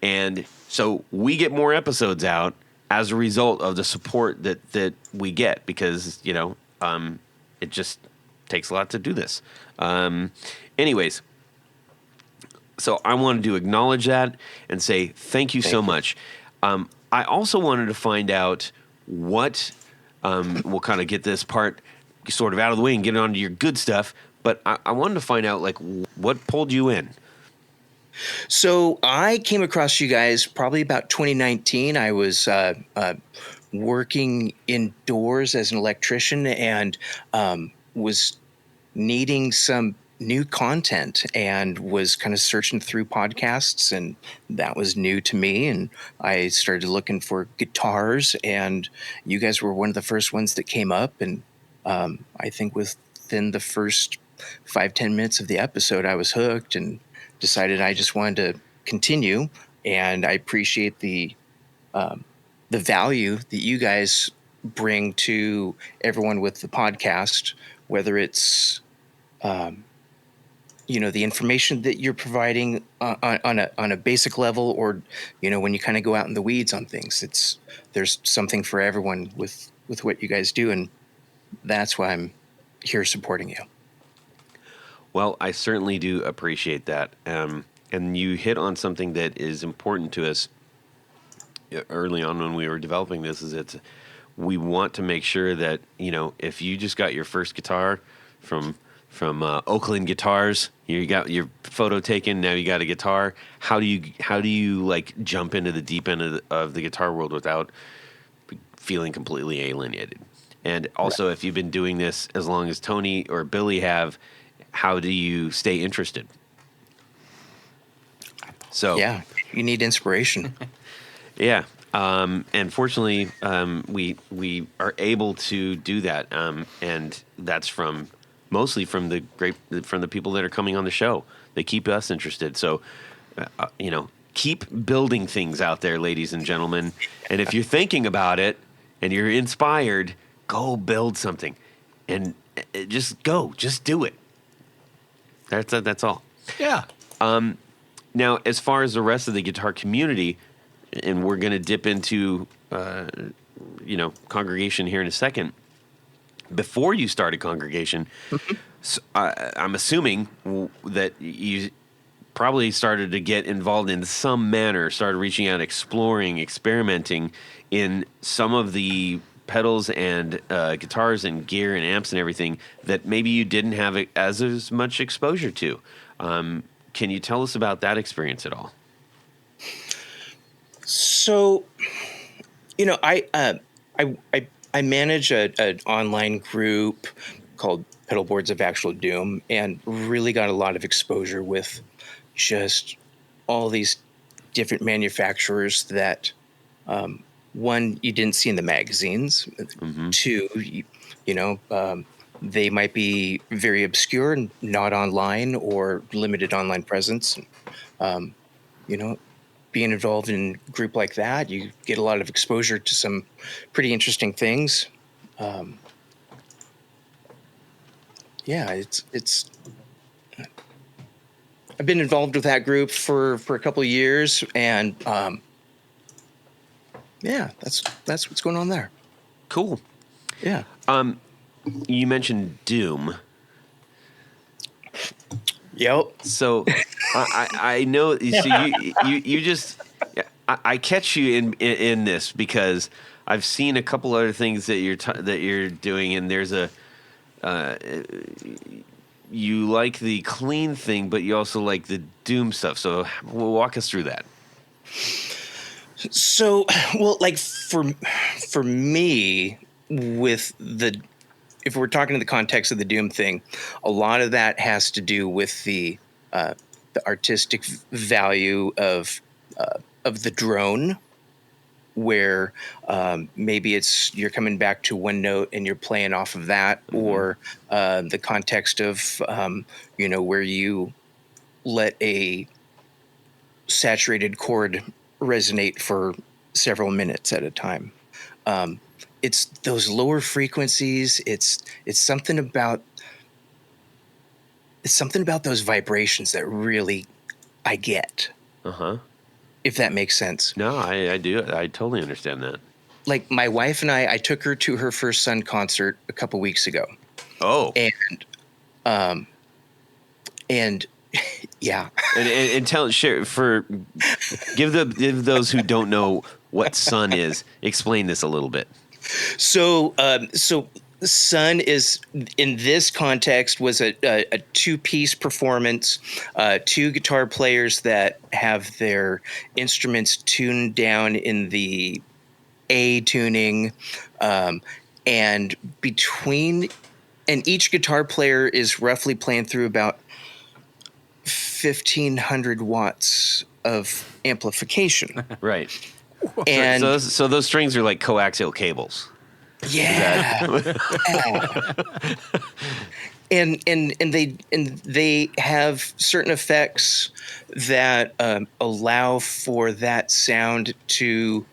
and so we get more episodes out as a result of the support that we get, because it just takes a lot to do this. Anyways, so I wanted to acknowledge that and say thank you so much. I also wanted to find out what we'll kind of get this part sort of out of the way and get on to your good stuff. But I wanted to find out, like, what pulled you in? So I came across you guys probably about 2019. I was working indoors as an electrician and was needing some new content and was kind of searching through podcasts, and that was new to me. And I started looking for guitars, and you guys were one of the first ones that came up. And I think within the first 5-10 minutes of the episode, I was hooked and decided I just wanted to continue. And I appreciate the value that you guys bring to everyone with the podcast, whether it's the information that you're providing on a basic level, or when you kind of go out in the weeds on things. There's something for everyone with what you guys do, and that's why I'm here supporting you. Well, I certainly do appreciate that. And you hit on something that is important to us early on when we were developing this, is we want to make sure that, if you just got your first guitar from Oakland Guitars, you got your photo taken, now you got a guitar, how do you like jump into the deep end of the guitar world without feeling completely alienated? And also, if you've been doing this as long as Tony or Billy have, how do you stay interested? So yeah, you need inspiration. Yeah. And fortunately, we are able to do that. And that's mostly from the people that are coming on the show. They keep us interested. So, keep building things out there, ladies and gentlemen. And if you're thinking about it and you're inspired, go build something, and just do it. That's all. Yeah. Now, as far as the rest of the guitar community, and we're going to dip into, congregation here in a second. Before you started congregation, so, I'm assuming that you probably started to get involved in some manner, started reaching out, exploring, experimenting in some of the pedals and guitars and gear and amps and everything that maybe you didn't have as much exposure to. Can you tell us about that experience at all? So, I manage an online group called Pedal Boards of Actual Doom, and really got a lot of exposure with just all these different manufacturers that, one, you didn't see in the magazines. Mm-hmm. Two, they might be very obscure and not online, or limited online presence. Being involved in a group like that, you get a lot of exposure to some pretty interesting things. It's. I've been involved with that group for a couple of years, and that's what's going on there. Cool. Yeah. You mentioned Doom. Yep. So I know. So you just I catch you in this because I've seen a couple other things that you're doing, and there's you like the clean thing, but you also like the Doom stuff. So walk us through that. So, well, like for me, if we're talking in the context of the Doom thing, a lot of that has to do with the artistic value of of the drone, where maybe you're coming back to one note and you're playing off of that, or the context of where you let a saturated chord resonate for several minutes at a time. It's those lower frequencies. It's something about those vibrations that really I get. If that makes sense. No, I do. I totally understand that. Like my wife and I took her to her first son concert a couple weeks ago. Oh, and yeah. and give those who don't know what Sun is, explain this a little bit. So Sun is, in this context, was a two-piece performance, two guitar players that have their instruments tuned down in the A tuning, and each guitar player is roughly playing through about 1,500 watts of amplification. Right. And so those strings are like coaxial cables. Yeah. And they have certain effects that allow for that sound to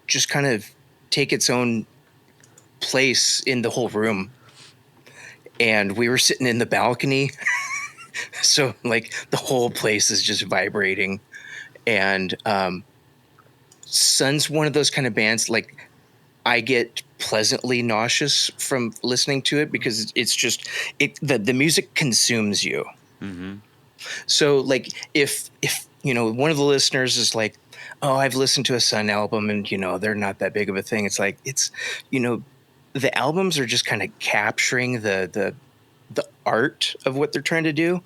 just kind of take its own place in the whole room. And we were sitting in the balcony, so like the whole place is just vibrating. And Sun's one of those kind of bands, like, I get pleasantly nauseous from listening to it because it's just the music consumes you. So like if one of the listeners is like, oh, I've listened to a Sun album and they're not that big of a thing. It's like the albums are just kind of capturing the art of what they're trying to do.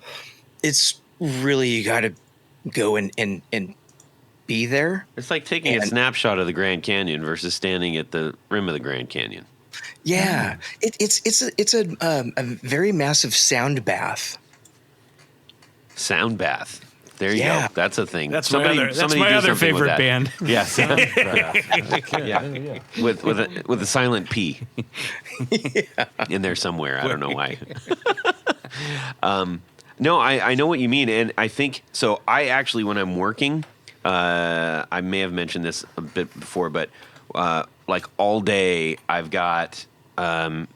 It's really, you got to go and be there. It's like taking a snapshot of the Grand Canyon versus standing at the rim of the Grand Canyon. Yeah, it's a very massive sound bath. Sound bath. There you go. That's a thing. That's my other favorite band. Yeah, sound bath. Yeah. With a silent P in there somewhere. I don't know why. No, I know what you mean, and I think so. I actually, when I'm working, I may have mentioned this a bit before, but like all day I've got EDM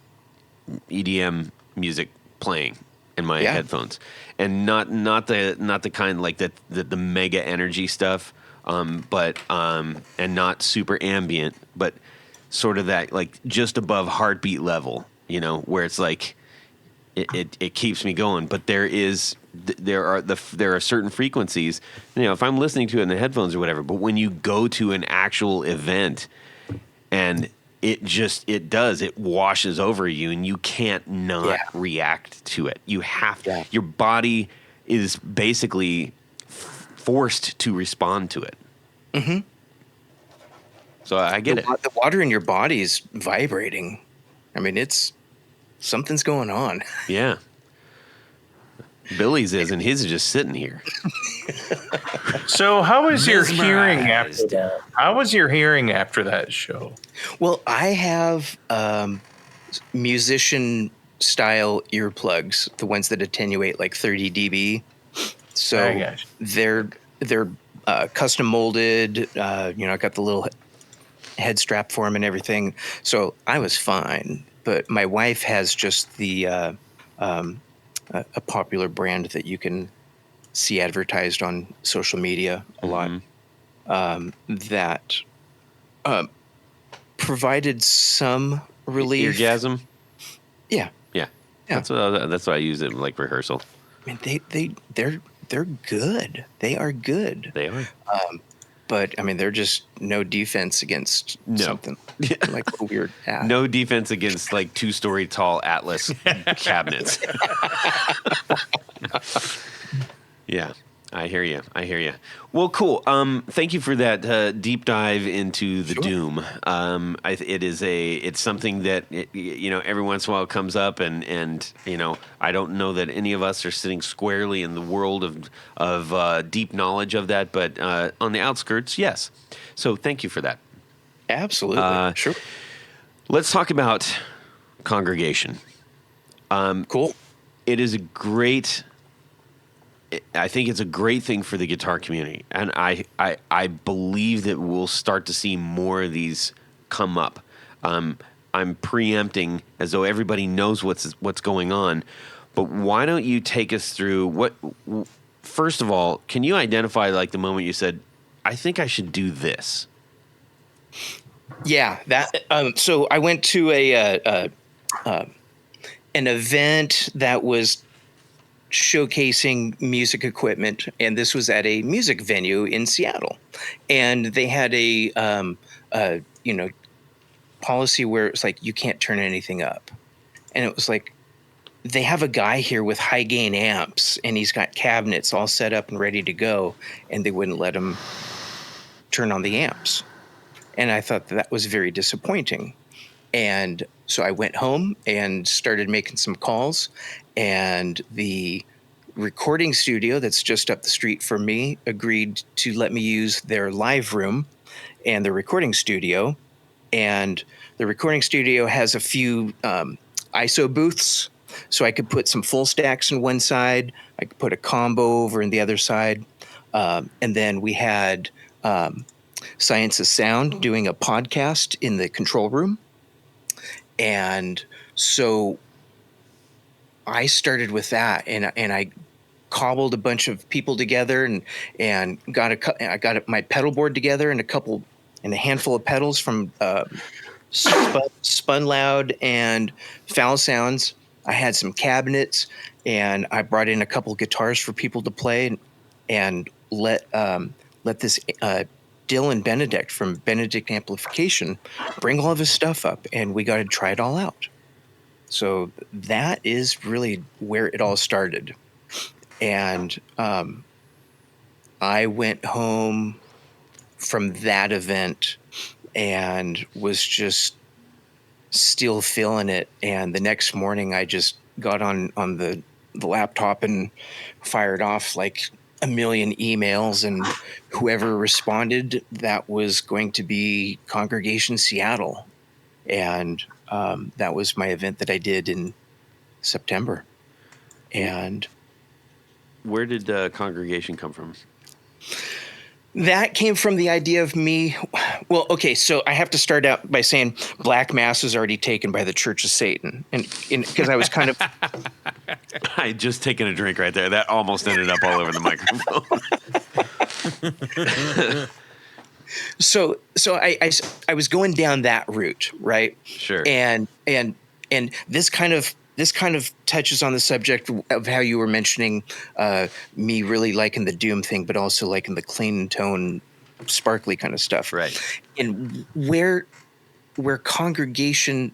music playing in my headphones, and not the kind like the mega energy stuff, but and not super ambient, but sort of that like just above heartbeat level, where it's like it keeps me going. But there are certain frequencies, if I'm listening to it in the headphones or whatever, but when you go to an actual event and it washes over you and you can't not react to it. You have to, your body is basically forced to respond to it. Mm-hmm. So I get it. The water in your body is vibrating. I mean, something's going on. Yeah. Billy's is, and his is just sitting here. So how was your hearing after that? How was your hearing after that show? Well, I have musician style earplugs, the ones that attenuate like 30 dB. So they're custom molded. I got the little head strap for them and everything. So I was fine. But my wife has just the a popular brand that you can see advertised on social media a lot, that provided some relief. Eargasm? Yeah. That's what I use it like rehearsal. I mean, they're good. They are good. They are. But I mean, they're just no defense against something like a weird hat. No defense against like 2-story tall Atlas cabinets. Yeah, I I hear you. Well, cool. Thank you for that deep dive into the doom. It's something that every once in a while comes up, and I don't know that any of us are sitting squarely in the world of deep knowledge of that, but on the outskirts, yes. So thank you for that. Absolutely. Sure. Let's talk about congregation. Cool. It is I think it's a great thing for the guitar community, and I believe that we'll start to see more of these come up. I'm preempting as though everybody knows what's going on, but why don't you take us through what? First of all, can you identify like the moment you said, "I think I should do this"? Yeah, that. So I went to an event that was showcasing music equipment, and this was at a music venue in Seattle, and they had a policy where it's like you can't turn anything up, and it was like they have a guy here with high gain amps, and he's got cabinets all set up and ready to go, and they wouldn't let him turn on the amps, and I thought that was very disappointing. And so I went home and started making some calls, and the recording studio that's just up the street from me agreed to let me use their live room and the recording studio. And the recording studio has a few ISO booths, so I could put some full stacks on one side, I could put a combo over on the other side, and then we had Science of Sound doing a podcast in the control room. And so I started with that, and I cobbled a bunch of people together, and I got my pedal board together and a handful of pedals from Spun Loud and Foul Sounds. I had some cabinets, and I brought in a couple guitars for people to play, and let this Dylan Benedict from Benedict Amplification bring all of his stuff up, and we got to try it all out. So that is really where it all started. And I went home from that event and was just still feeling it. And the next morning I just got on the laptop and fired off like a million emails, and whoever responded, that was going to be Congregation Seattle. And that was my event that I did in September. And where did Congregation come from? That came from the idea of me. Well, okay, so I have to start out by saying Black Mass is already taken by the Church of Satan, and because I was kind of I had just taken a drink right there. That almost ended up all over the microphone. So I was going down that route, right? Sure. And this kind of touches on the subject of how you were mentioning me really liking the doom thing, but also liking the clean tone, sparkly kind of stuff. Right. And where Congregation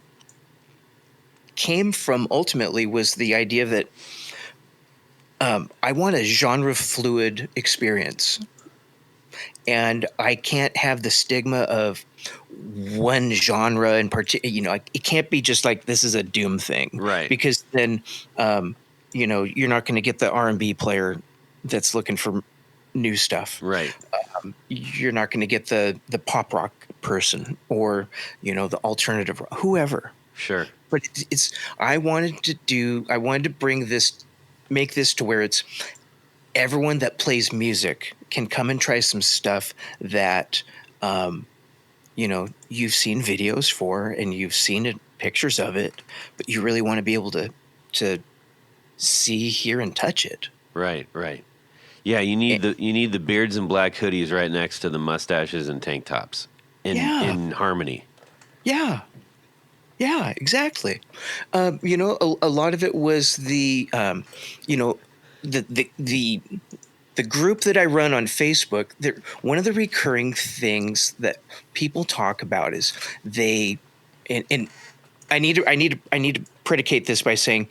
came from ultimately was the idea that I want a genre fluid experience. And I can't have the stigma of one genre in particular. It can't be just like this is a doom thing, right? Because then, you're not going to get the R&B player that's looking for new stuff, right? You're not going to get the pop rock person or the alternative whoever. Sure. But I wanted to make this to where it's everyone that plays music can come and try some stuff that, you've seen videos for and you've seen pictures of it, but you really want to be able to see, hear, and touch it. Right. Yeah, you need the beards and black hoodies right next to the mustaches and tank tops in harmony. Yeah. Yeah, exactly. A lot of it was the group that I run on Facebook. One of the recurring things that people talk about is and I need to predicate this by saying,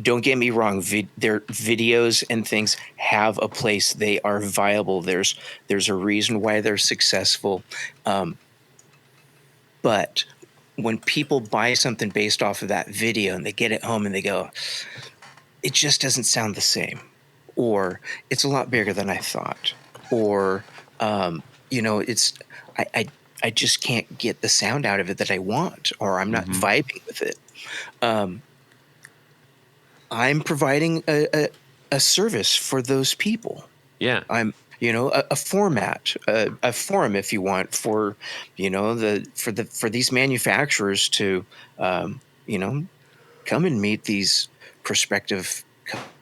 don't get me wrong. Their videos and things have a place. They are viable. There's a reason why they're successful. But when people buy something based off of that video and they get it home and they go, it just doesn't sound the same, or it's a lot bigger than I thought, or it's I just can't get the sound out of it that I want, or I'm not vibing with it. I'm providing a service for those people. Yeah. I'm a format, a forum, if you want, for for these manufacturers to come and meet these prospective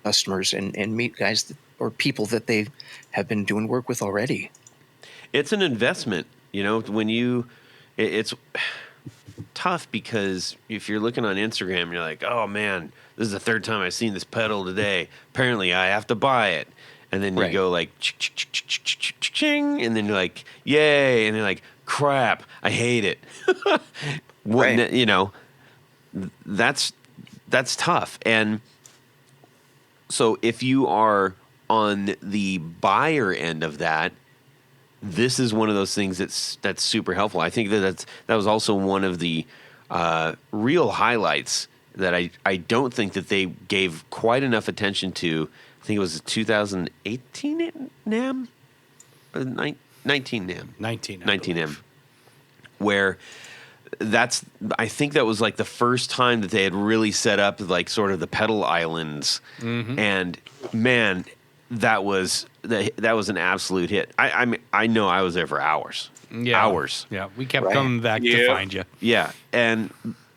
customers and meet guys or people that they have been doing work with already. It's an investment, it's tough because if you're looking on Instagram, you're like, oh man, this is the third time I've seen this pedal today. Apparently I have to buy it. And then you go like, ching, and then you're like, yay. And you're like, crap, I hate it. That's tough. And so if you are on the buyer end of that, this is one of those things that's super helpful. I think that was also one of the real highlights that I don't think that they gave quite enough attention to. I think it was 2018 NAMM, 19 NAMM, 19 NAMM, where I think that was like the first time that they had really set up like sort of the pedal islands, and man, that was an absolute hit. I know I was there for hours. Hours. Yeah, we kept coming back to find you. Yeah, and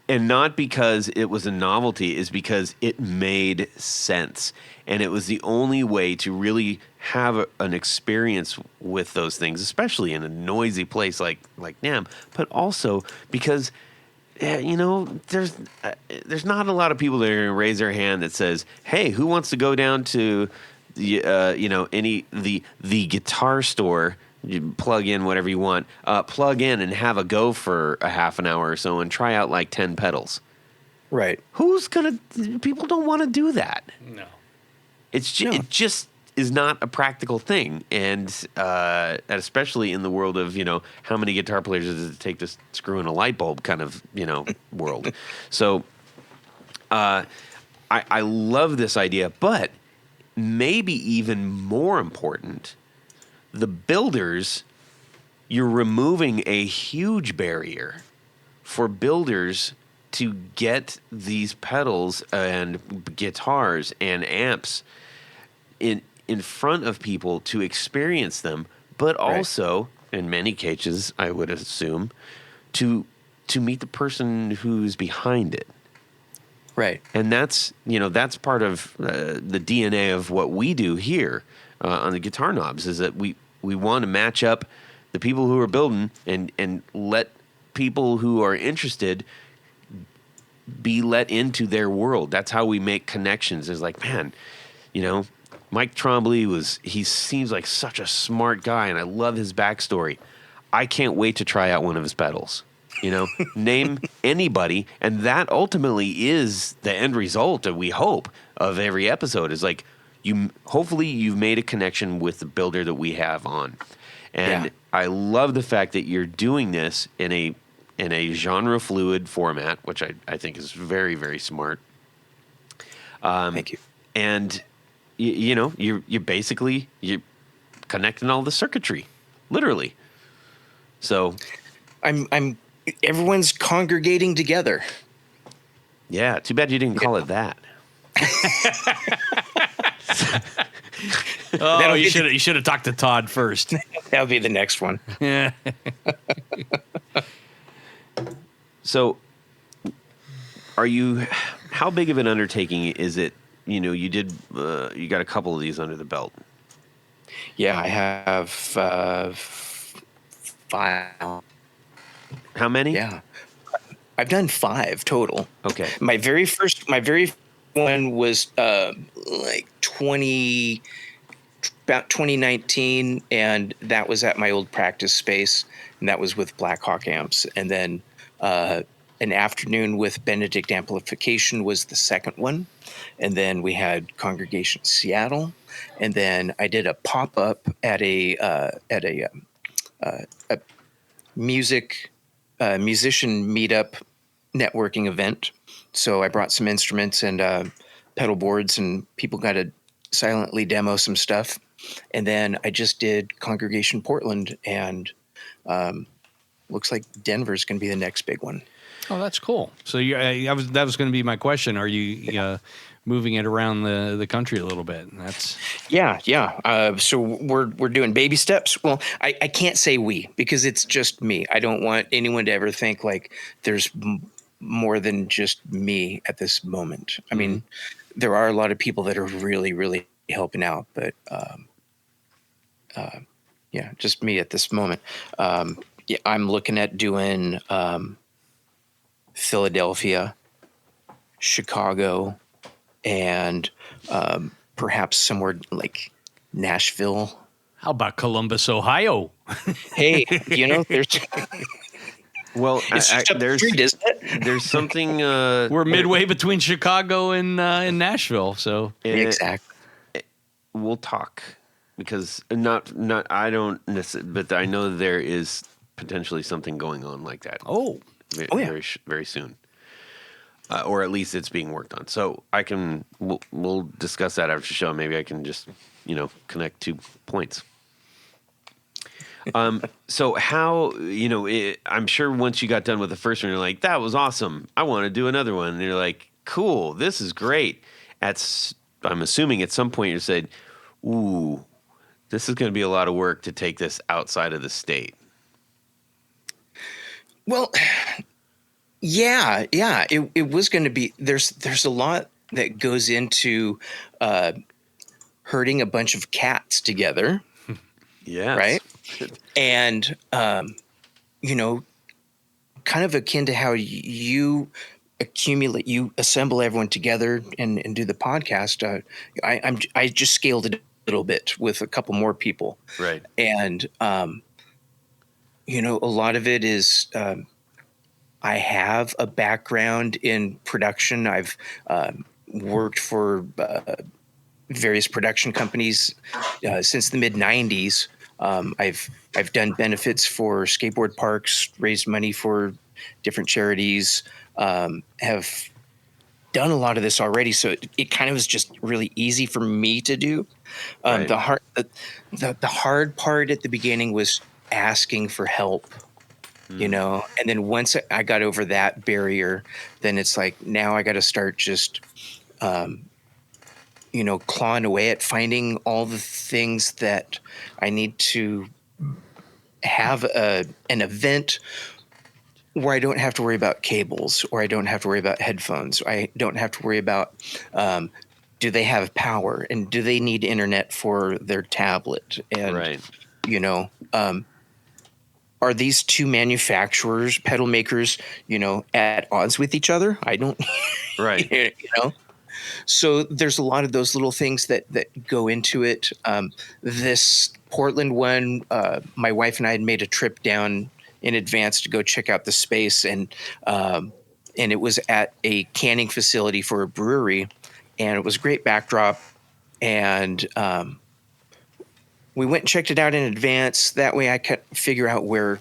not because it was a novelty, is because it made sense, and it was the only way to really have an experience with those things, especially in a noisy place like NAMM, but also because there's not a lot of people that are going to raise their hand that says, hey, who wants to go down to the guitar store, you plug in whatever you want, plug in and have a go for a half an hour or so and try out like 10 pedals. Right. People don't want to do that. No. It just is not a practical thing. And especially in the world of, how many guitar players does it take to screw in a light bulb kind of, world. So I love this idea, but maybe even more important, the builders, you're removing a huge barrier for builders to get these pedals and guitars and amps in front of people to experience them, but also, in many cases, I would assume, to meet the person who's behind it. Right. And that's part of the DNA of what we do here on the Guitar Knobs, is that we want to match up the people who are building and let people who are interested be let into their world. That's how we make connections. It's like, man, Mike Trombley he seems like such a smart guy, and I love his backstory. I can't wait to try out one of his pedals. Name anybody, and that ultimately is the end result that we hope of every episode, is like hopefully you've made a connection with the builder that we have on. And I love the fact that you're doing this in a genre fluid format, which I think is very, very smart. Thank you. And you're basically connecting all the circuitry, literally. So I'm everyone's congregating together. Yeah, too bad you didn't call it that. Oh, you should have talked to Todd first. That'll be the next one. Yeah. So, how big of an undertaking is it? You got a couple of these under the belt. Yeah, I have 5. How many? Yeah, I've done 5 total. Okay. My very first one was like about 2019, and that was at my old practice space, and that was with Blackhawk amps. And then an afternoon with Benedict Amplification was the second one. And then we had Congregation Seattle. And then I did a pop-up at a musician meetup networking event. So I brought some instruments and pedal boards, and people got to silently demo some stuff. And then I just did Congregation Portland, and looks like Denver's going to be the next big one. Oh, that's cool. So that was going to be my question. Are you moving it around the country a little bit? Yeah. So we're doing baby steps. Well, I can't say we, because it's just me. I don't want anyone to ever think like there's more than just me at this moment. I mean, there are a lot of people that are really, really helping out, but just me at this moment. I'm looking at doing Philadelphia, Chicago, and perhaps somewhere like Nashville. How about Columbus, Ohio? Hey, there's Well, it's just up the street, isn't it? there's something. We're midway between Chicago and Nashville, so Exactly. We'll talk, because not I don't necessarily, but I know there is potentially something going on like that. Very soon, or at least it's being worked on. So we'll discuss that after the show. Maybe I can just connect 2 points. So how I'm sure once you got done with the first one, you're like, that was awesome, I want to do another one. And you're like, cool, this is great. I'm assuming at some point you said, ooh, this is going to be a lot of work to take this outside of the state. Well, yeah. It was going to be. There's a lot that goes into herding a bunch of cats together. Yeah. Right. And kind of akin to how you assemble everyone together and do the podcast. I just scaled it a little bit with a couple more people. Right. And a lot of it is I have a background in production. I've worked for various production companies since the mid 90s. I've done benefits for skateboard parks, raised money for different charities, have done a lot of this already. So it kind of was just really easy for me to do. Right. The hard part at the beginning was asking for help, and then once I got over that barrier, then it's like, now I got to start just, clawing away at finding all the things that I need to have an event where I don't have to worry about cables, or I don't have to worry about headphones. I don't have to worry about, do they have power, and do they need internet for their tablet? And, Right. Are these two manufacturers, pedal makers, at odds with each other? I don't, Right. So there's a lot of those little things that go into it. This Portland one, my wife and I had made a trip down in advance to go check out the space, and it was at a canning facility for a brewery, and it was a great backdrop. And we went and checked it out in advance. That way I could figure out where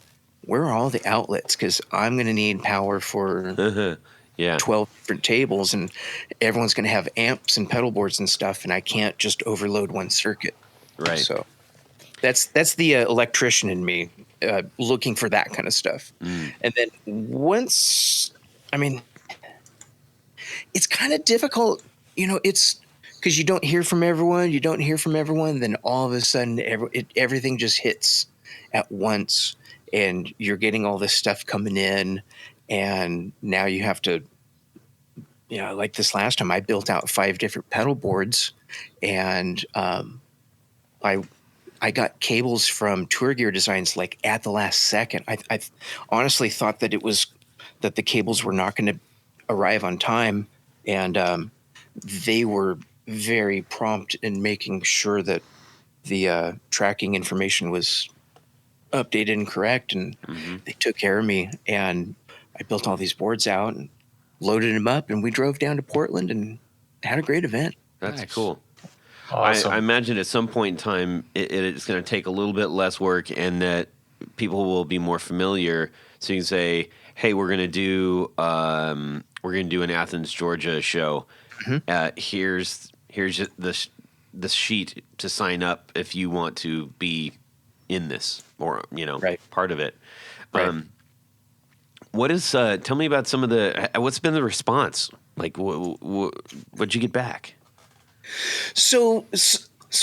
are all the outlets, because I'm going to need power for 12 different tables, and everyone's going to have amps and pedal boards and stuff, and I can't just overload one circuit. Right. So that's the electrician in me looking for that kind of stuff. And then once, it's kind of difficult, it's because you don't hear from everyone. Then all of a sudden everything just hits at once, and you're getting all this stuff coming in, and now you have to, like this last time I built out 5 different pedal boards, and I got cables from Tour Gear Designs like at the last second. I honestly thought that that the cables were not going to arrive on time, and they were very prompt in making sure that the tracking information was updated and correct, and they took care of me. And I built all these boards out and loaded them up, and we drove down to Portland and had a great event. That's Nice. cool. Awesome. I imagine at some point in time it's going to take a little bit less work, and that people will be more familiar. So you can say, "Hey, we're going to do an Athens, Georgia show. Here's the sheet to sign up if you want to be in this, or Right. part of it." Right. What is? Tell me about some of the. What's been the response? Like, what'd you get back? So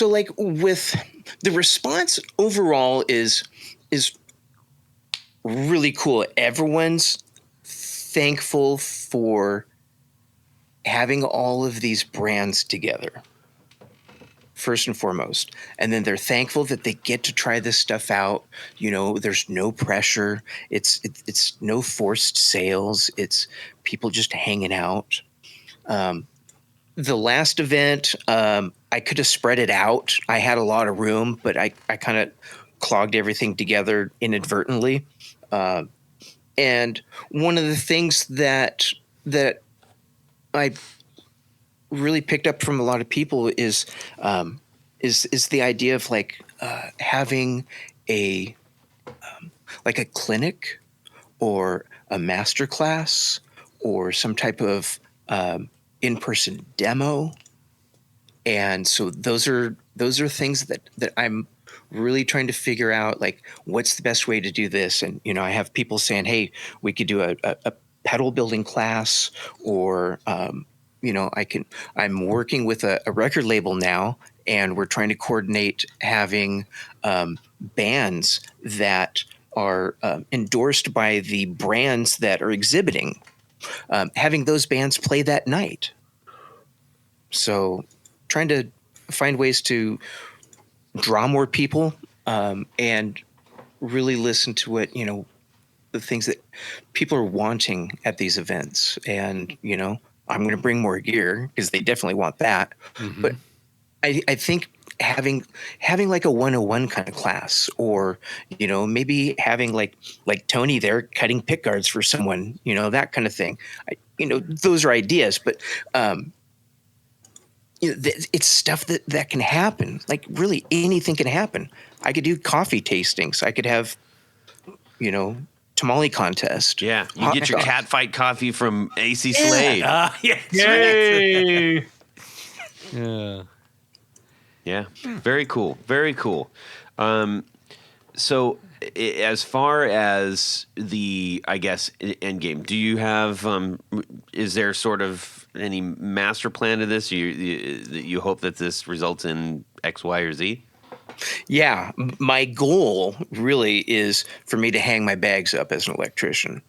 like with the response overall is really cool. Everyone's thankful for having all of these brands together, first and foremost. And then they're thankful that they get to try this stuff out. There's no pressure. It's no forced sales. It's people just hanging out. The last event, I could have spread it out. I had a lot of room, but I kind of clogged everything together inadvertently. And one of the things that I really picked up from a lot of people is the idea of having a clinic or a master class or some type of in-person demo. And so those are things that I'm really trying to figure out, like, what's the best way to do this. And I have people saying, hey, we could do a pedal building class, or I'm working with a record label now, and we're trying to coordinate having bands that are endorsed by the brands that are exhibiting, having those bands play that night. So trying to find ways to draw more people, and really listen to what, the things that people are wanting at these events. And, I'm going to bring more gear because they definitely want that. Mm-hmm. But I think having like a 101 kind of class, or, maybe having like Tony there cutting pick guards for someone, that kind of thing. Those are ideas, but, it's stuff that can happen. Like, really anything can happen. I could do coffee tastings. I could have, tamale contest. Yeah, you Hot get your dog. cat fight coffee from AC Slade. Yeah. Yay! Yeah. Yeah, very cool, very cool. So, as far as the, I guess, end game, do you have? Is there sort of any master plan to this? You hope that this results in X, Y, or Z? Yeah, my goal really is for me to hang my bags up as an electrician.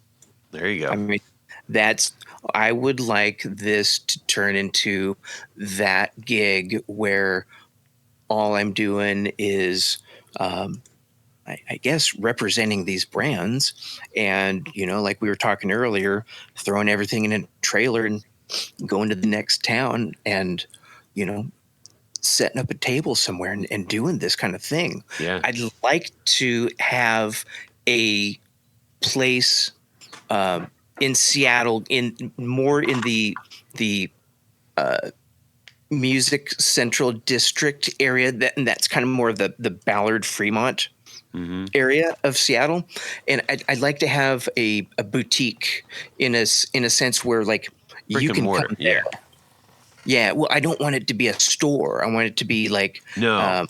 There you go. I mean, I would like this to turn into that gig where all I'm doing is, I guess, representing these brands, and, like we were talking earlier, throwing everything in a trailer and going to the next town and, setting up a table somewhere and doing this kind of thing. Yeah. I'd like to have a place in Seattle, more in the Music Central District area, and that's kind of more of the Ballard Fremont area of Seattle. And I'd like to have a boutique in a sense where, like, Brick you and can mortar, come there. Yeah, well, I don't want it to be a store. I want it to be like No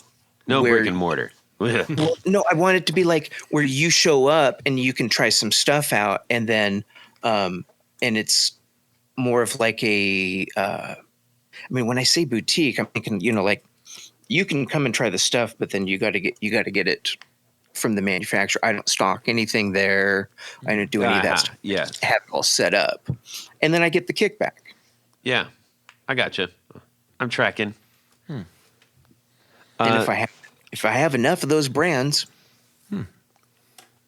where- brick and mortar. well, no, I want it to be like where you show up and you can try some stuff out, and then and it's more of like a I mean, when I say boutique, I'm thinking, like, you can come and try the stuff, but then you got to get it from the manufacturer. I don't stock anything there. I don't do any of that stuff. Yeah, I have it all set up, and then I get the kickback. yeah, I gotcha. I'm tracking. And if I have enough of those brands,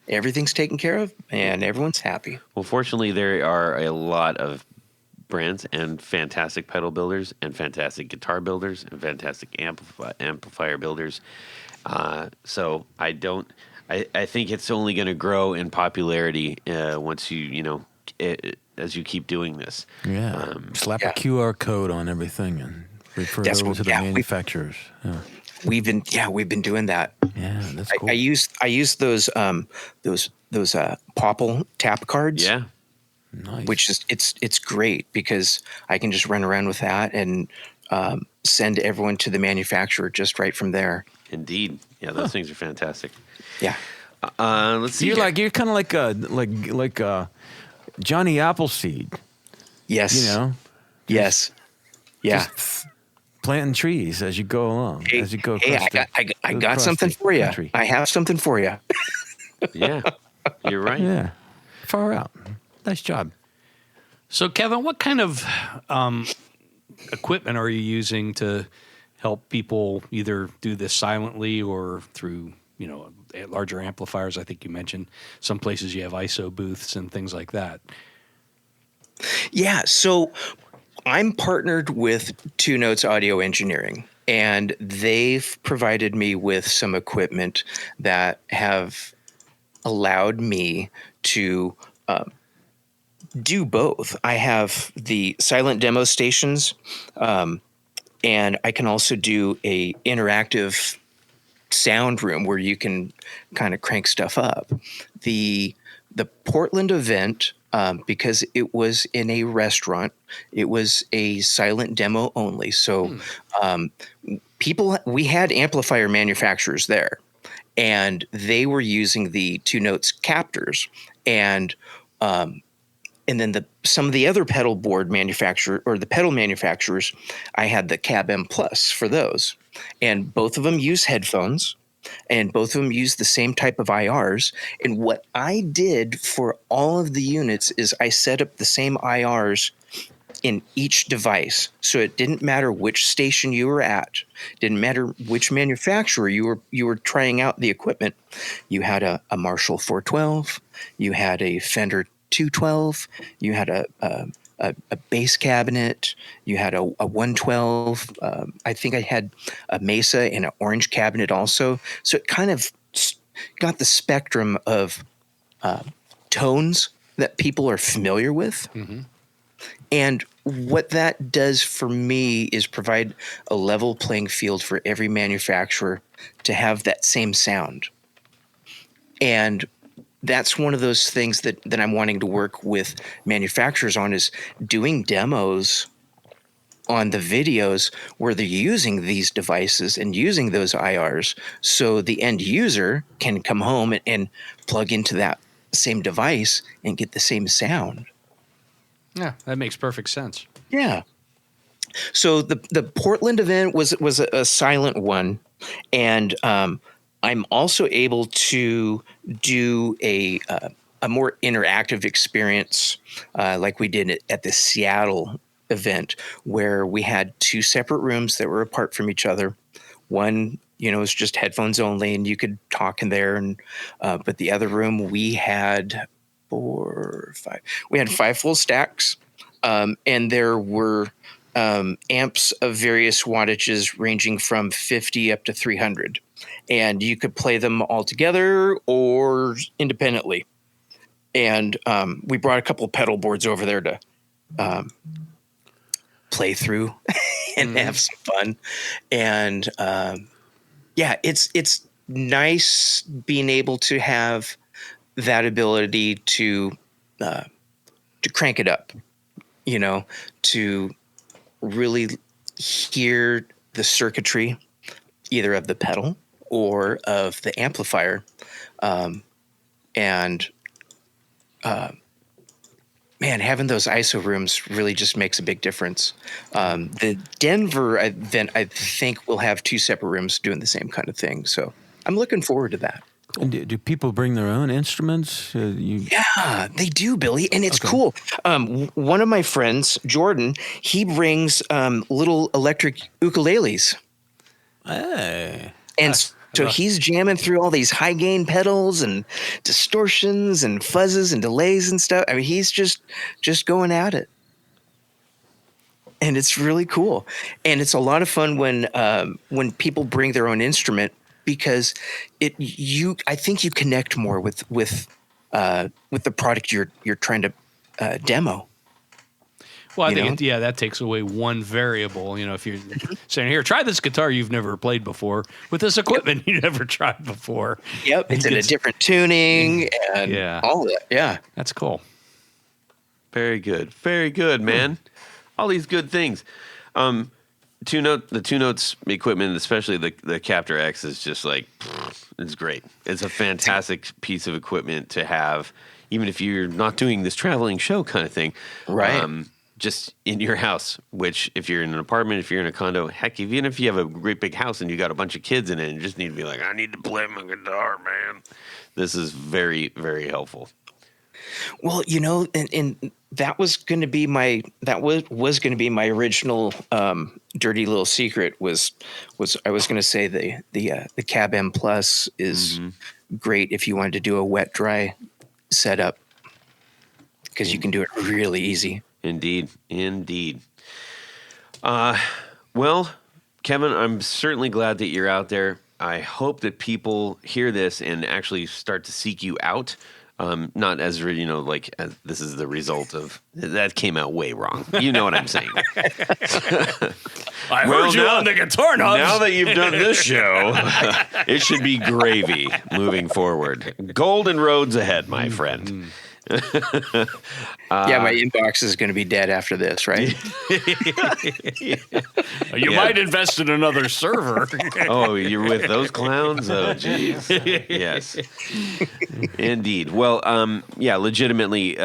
everything's taken care of and everyone's happy. Well, fortunately, there are a lot of brands and fantastic pedal builders and fantastic guitar builders and fantastic amplifier builders. So I think it's only going to grow in popularity once you as you keep doing this. Yeah. Slap yeah. a QR code on everything and refer it That's over what- to the yeah, manufacturers. Yeah. We've been doing that. Yeah, that's cool. I use those Popple tap cards. Yeah. Nice. Which is it's great because I can just run around with that and send everyone to the manufacturer just right from there. Indeed. Yeah, those things are fantastic. Yeah. Let's see. You're here. you're kind of like Johnny Appleseed, Yes. you know, Yes. Yeah. just planting trees as you go along, as you go. Hey, across I got across something the for you. country. I have something for you. Yeah, you're right. Yeah, far out. Nice job. So, Kevin, what kind of equipment are you using to help people either do this silently or through, larger amplifiers? I think you mentioned some places you have ISO booths and things like that. Yeah. So I'm partnered with Two Notes Audio Engineering, and they've provided me with some equipment that have allowed me to do both. I have the silent demo stations, and I can also do a interactive sound room where you can kind of crank stuff up. The Portland event, because it was in a restaurant, it was a silent demo only. So we had amplifier manufacturers there, and they were using the Two Notes captors, and then some of the other pedal board manufacturer or the pedal manufacturers, I had the Cab M Plus for those, and both of them use headphones, and both of them use the same type of IRs. And what I did for all of the units is I set up the same IRs in each device. So it didn't matter which station you were at, didn't matter which manufacturer you were trying out the equipment. You had a Marshall 412, you had a Fender 212, you had a bass cabinet, you had a 112. I think I had a Mesa and an orange cabinet also. So it kind of got the spectrum of tones that people are familiar with. Mm-hmm. And what that does for me is provide a level playing field for every manufacturer to have that same sound. And that's one of those things that I'm wanting to work with manufacturers on, is doing demos on the videos where they're using these devices and using those IRs, so the end user can come home and plug into that same device and get the same sound. Yeah, that makes perfect sense. Yeah. So the Portland event was a silent one, and I'm also able to do a more interactive experience, like we did at the Seattle event, where we had two separate rooms that were apart from each other. One, was just headphones only, and you could talk in there, and but the other room we had 5 full stacks, and there were amps of various wattages ranging from 50 up to 300. And you could play them all together or independently. And we brought a couple of pedal boards over there to play through and have some fun. And it's nice being able to have that ability to crank it up, to really hear the circuitry either of the pedal or of the amplifier. Having those ISO rooms really just makes a big difference. The Denver event, I think, will have 2 separate rooms doing the same kind of thing. So I'm looking forward to that. And do people bring their own instruments? Yeah, they do, Billy. And it's cool. One of my friends, Jordan, he brings little electric ukuleles. Hey. And so he's jamming through all these high gain pedals and distortions and fuzzes and delays and stuff. I mean, he's just going at it. And it's really cool. And it's a lot of fun when people bring their own instrument, because I think you connect more with the product you're trying to demo. Well, I You think that takes away one variable. You know, if you're saying, here, try this guitar you've never played before with this equipment you never tried before. Yep, it's in a different tuning and all that. Yeah. That's cool. Very good, man. All these good things. The two notes equipment, especially the Captor X, is just like, it's great. It's a fantastic piece of equipment to have, even if you're not doing this traveling show kind of thing. Right. Just in your house, which if you're in an apartment, if you're in a condo, heck, even if you have a great big house and you got a bunch of kids in it and you just need to be like, I need to play my guitar, man. This is very, very helpful. Well, you know, and that was going to be my was going to be my original dirty little secret was I was going to say the Cab M Plus is great if you wanted to do a wet dry setup because you can do it really easy. Indeed. Well, Kevin, I'm certainly glad that you're out there. I hope that people hear this and actually start to seek you out. Not as, you know, like as this is the result of that came out way wrong. You know what I'm saying? I heard you on the guitar knobs. Now that you've done this show, it should be gravy moving forward. Golden roads ahead, my friend. Yeah, my inbox is going to be dead after this, right? You might invest in another server. Oh, you're with those clowns? Oh, jeez. Yes. Indeed. Well, legitimately,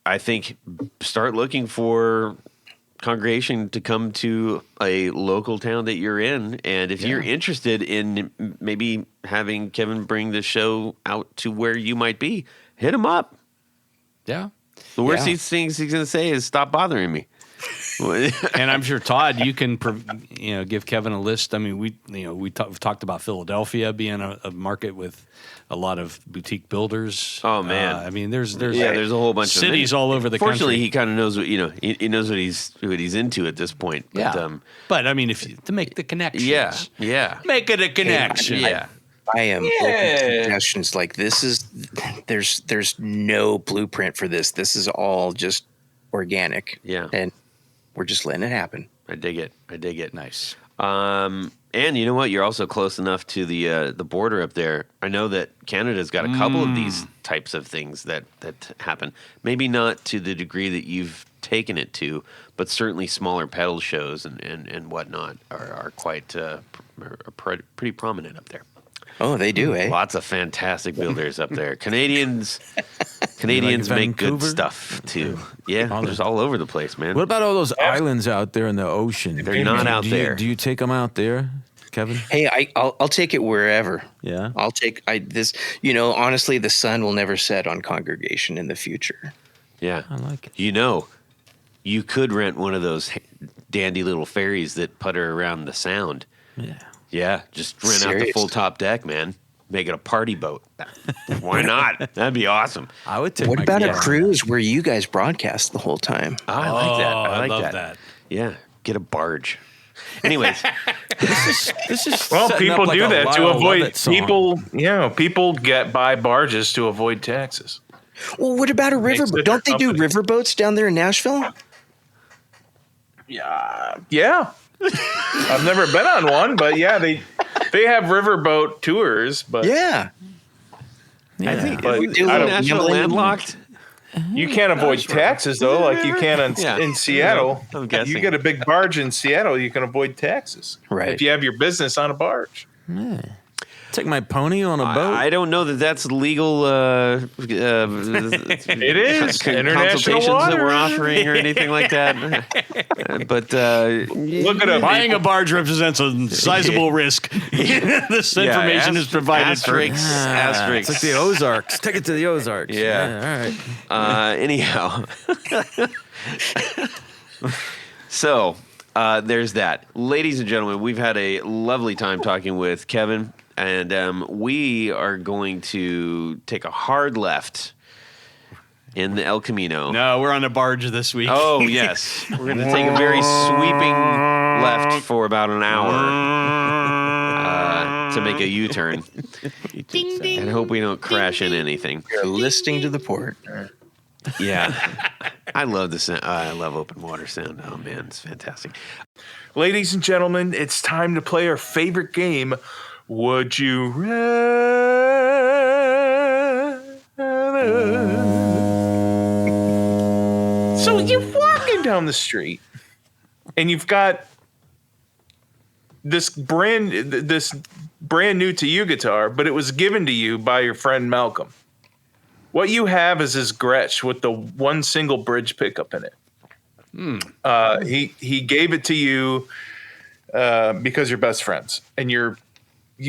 I think start looking for congregation to come to a local town that you're in. And if you're interested in maybe having Kevin bring the show out to where you might be, hit him up. Yeah. The worst things he's going to say is stop bothering me. And I'm sure, Todd, you can give Kevin a list. I mean, we've talked about Philadelphia being a market with a lot of boutique builders. Oh man, I mean, there's a whole bunch of cities all over the Fortunately, country. he kind of knows what he knows what he's into at this point. But, but I mean, to make the connections, make it a connection. I am open to suggestions. Like there's no blueprint for this. This is all just organic. Yeah, and we're just letting it happen. I dig it. Nice. And you know what? You're also close enough to the border up there. I know that Canada's got a couple of these types of things that happen. Maybe not to the degree that you've taken it to, but certainly smaller pedal shows and whatnot are quite pretty prominent up there. Oh, they do, eh? Lots of fantastic builders up there. Canadians make good stuff too. Yeah, there's all over the place, man. What about all those islands out there in the ocean? They're not out there. Do you take them out there, Kevin? Hey, I'll take it wherever. Yeah. I'll take this. You know, honestly, the sun will never set on Congregation in the future. Yeah, I like it. You know, you could rent one of those dandy little ferries that putter around the Sound. Yeah. Yeah, just rent out the full top deck, man. Make it a party boat. Why not? That'd be awesome. I would take. What about a cruise where you guys broadcast the whole time? Oh, I like that. I love that. Yeah, get a barge. Anyways, this is people do that to avoid people. People get by barges to avoid taxes. Well, what about a riverboat? Don't they do riverboats down there in Nashville? Yeah. I've never been on one, but they have riverboat tours. But yeah. I think Nashville landlocked. You can't avoid taxes though, like you can in Seattle. I'm guessing. You get a big barge in Seattle, you can avoid taxes. Right. If you have your business on a barge. Yeah. Take my pony on a boat. I don't know that that's legal. It is international consultations water. that we're offering or anything like that. But Look it up. Buying a barge represents a sizable risk. This information is provided asterisks. It's like the Ozarks. Take it to the Ozarks. Yeah. All right. Anyhow, so there's that. Ladies and gentlemen, we've had a lovely time talking with Kevin. And we are going to take a hard left in the El Camino. No, we're on a barge this week. Oh, yes. We're going to take a very sweeping left for about an hour to make a U-turn. Ding, ding. And hope we don't crash in anything. You're listening to the port. Yeah. I love the sound. I love open water sound. Oh, man, it's fantastic. Ladies and gentlemen, it's time to play our favorite game. Would you rather? So you're walking down the street and you've got this brand new to you guitar, but it was given to you by your friend Malcolm. What you have is his Gretsch with the one single bridge pickup in it. He gave it to you because you're best friends, and you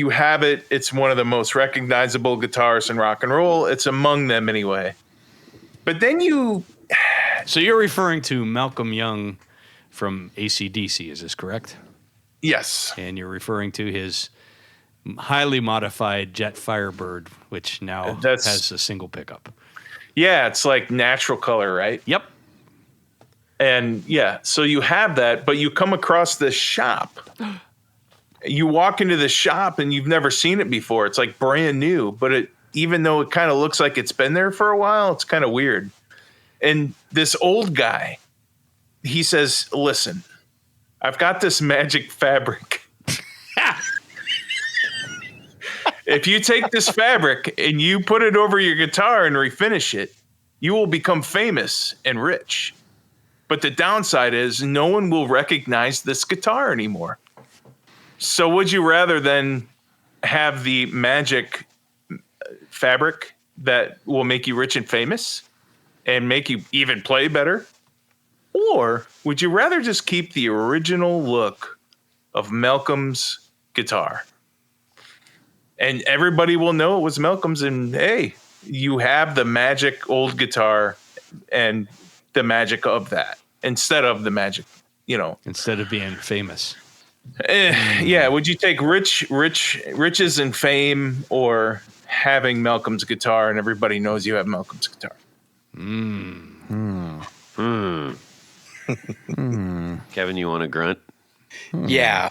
have it. It's one of the most recognizable guitars in rock and roll. It's among them anyway. But then So you're referring to Malcolm Young from AC/DC, is this correct? Yes. And you're referring to his highly modified Jet Firebird, which now has a single pickup. Yeah, it's like natural color, right? Yep. And yeah, so you have that, but you come across this shop. You walk into the shop and you've never seen it before. It's like brand new, but even though it kind of looks like it's been there for a while, it's kind of weird. And this old guy, he says, listen, I've got this magic fabric. If you take this fabric and you put it over your guitar and refinish it, you will become famous and rich. But the downside is no one will recognize this guitar anymore. So would you rather than have the magic fabric that will make you rich and famous and make you even play better? Or would you rather just keep the original look of Malcolm's guitar? And everybody will know it was Malcolm's, and hey, you have the magic old guitar and the magic of that instead of the magic, Instead of being famous. Yeah, would you take riches and fame or having Malcolm's guitar and everybody knows you have Malcolm's guitar? Kevin, you want to grunt? Yeah.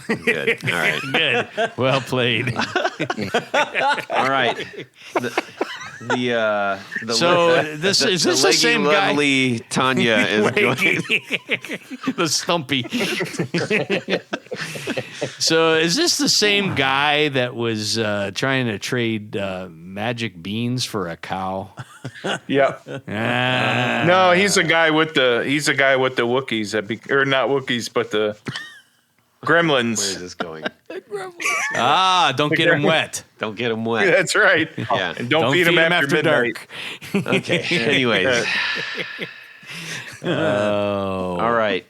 Good. All right. Good. Well played. All right. Is this the leggy, same guy? lovely Tanya is going. The stumpy. So is this the same guy that was trying to trade magic beans for a cow? Yeah. Ah. No, he's a guy with the Wookiees or not Wookiees, but the Gremlins. Where is this going? Don't get him wet. Don't get him wet. That's right. Yeah. And don't feed him after midnight. dark. Okay. Anyways. Oh. All right.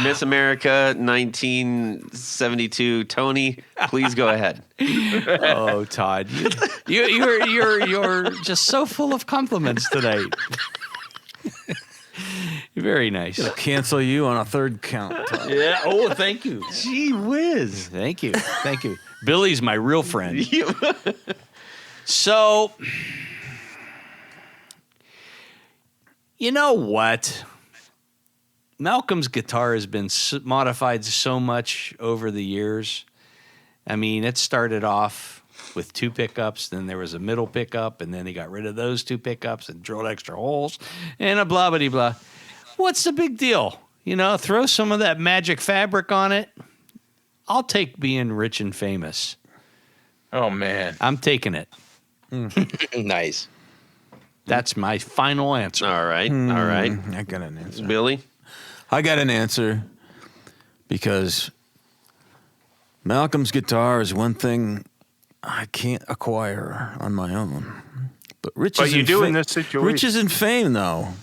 Miss America 1972. Tony, please go ahead. Oh, Todd, you're just so full of compliments tonight. Very nice. Cancel you on a third count. Todd. Yeah. Oh, thank you. Gee whiz. Thank you. Thank you. Billy's my real friend. So, you know what? Malcolm's guitar has been modified so much over the years. I mean, it started off with 2 pickups, then there was a middle pickup, and then he got rid of those 2 pickups and drilled extra holes, and a blah, blah, blah. What's the big deal? Throw some of that magic fabric on it. I'll take being rich and famous. Oh, man. I'm taking it. Nice. That's my final answer. All right. All right. I got an answer. Billy? I got an answer because Malcolm's guitar is one thing I can't acquire on my own. But riches you and do in this situation. Riches and fame, though,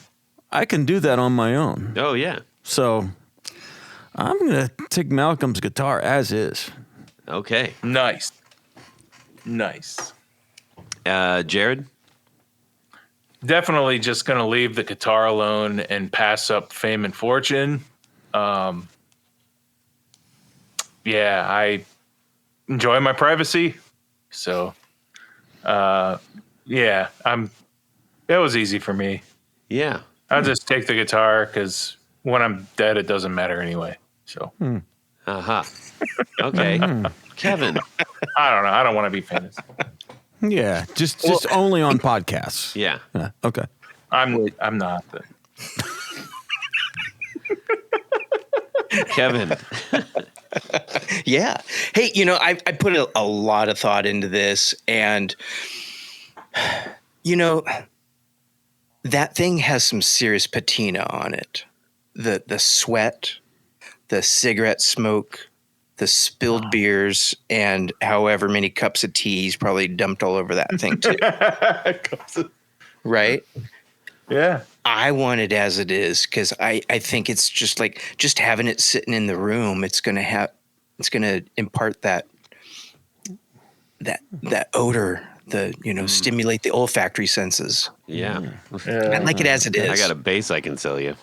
I can do that on my own. Oh, yeah. So I'm going to take Malcolm's guitar as is. Okay. Nice. Jared? Definitely just going to leave the guitar alone and pass up fame and fortune. Yeah, I enjoy my privacy. So, yeah, that was easy for me. Yeah. I'll just take the guitar because when I'm dead, it doesn't matter anyway. So, Uh-huh. Okay. Kevin? I don't know. I don't want to be famous. Yeah, just only on podcasts. Yeah. Okay. I'm not. But. Kevin. Yeah. Hey, I put a lot of thought into this, and that thing has some serious patina on it. The sweat, the cigarette smoke, the spilled beers, and however many cups of tea he's probably dumped all over that thing too. Right? Yeah. I want it as it is because I think it's just having it sitting in the room. It's gonna impart that odor, stimulate the olfactory senses. Yeah. I like it as it is. I got a bass I can sell you.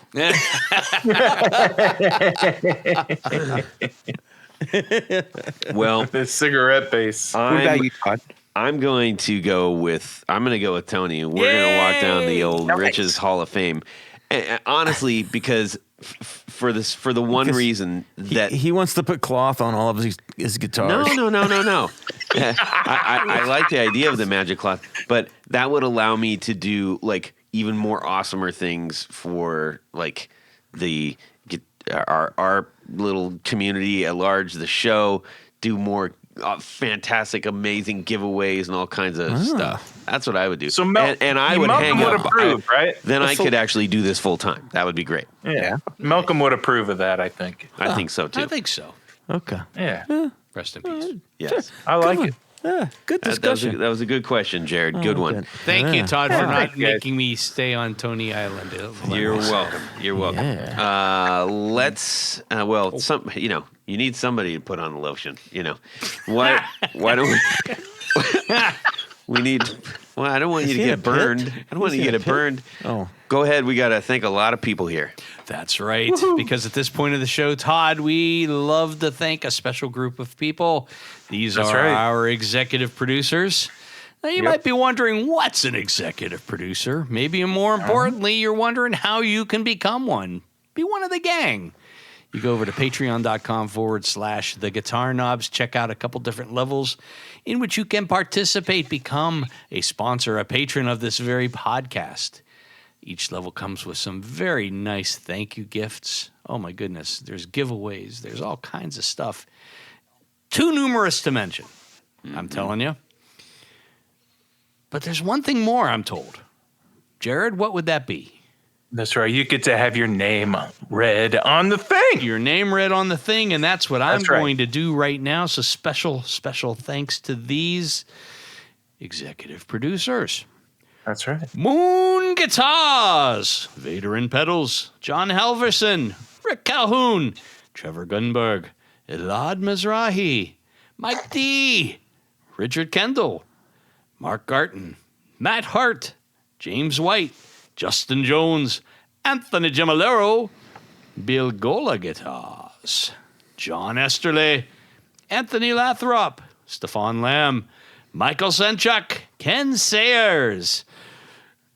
Well, The cigarette base. What about you, Todd? I'm going to go with Tony. We're going to walk down the old Nice. Rich's Hall of Fame. And honestly, because for the one reason that He wants to put cloth on all of his guitars. No. I like the idea of the magic cloth, but that would allow me to do like even more awesomer things for like our little community at large, the show, do more fantastic, amazing giveaways and all kinds of stuff. That's what I would do. So and I would Malcolm hang would out. approve, right? Then I could actually do this full time. That would be great. Yeah. Malcolm would approve of that, I think. I think so too. I think so. Okay. Yeah. Rest in peace. Yes. I like it. Yeah, good discussion. That was a good question, Jared. Good one. good. Thank you, Todd, for not Thank you, guys. making me stay on Tony Island. You're welcome. You're welcome. Let's. Well, you need somebody to put on the lotion. Why don't we? We need. Well, I don't want you to get burned. I don't want you to get burned. Oh. Go ahead. We got to thank a lot of people here. That's right. Because at this point of the show, Todd, we love to thank a special group of people. These That's are right. our executive producers. Now, you might be wondering, what's an executive producer? Maybe more importantly, you're wondering how you can become one. Be one of the gang. You go over to patreon.com/the Guitar Knobs. Check out a couple different levels in which you can participate, become a sponsor, a patron of this very podcast. Each level comes with some very nice thank you gifts. Oh my goodness, there's giveaways, there's all kinds of stuff. Too numerous to mention, I'm telling you. But there's one thing more, I'm told. Jared, what would that be? That's right. You get to have your name read on the thing. Your name read on the thing, and that's what I'm That's right. going to do right now. So special thanks to these executive producers. That's right. Moon Guitars, Vader and Pedals, John Halverson, Rick Calhoun, Trevor Gunberg, Elad Mizrahi, Mike D, Richard Kendall, Mark Garton, Matt Hart, James White, Justin Jones, Anthony Gemalero, Bill Gola Guitars, John Esterle, Anthony Lathrop, Stefan Lamb, Michael Senchuk, Ken Sayers,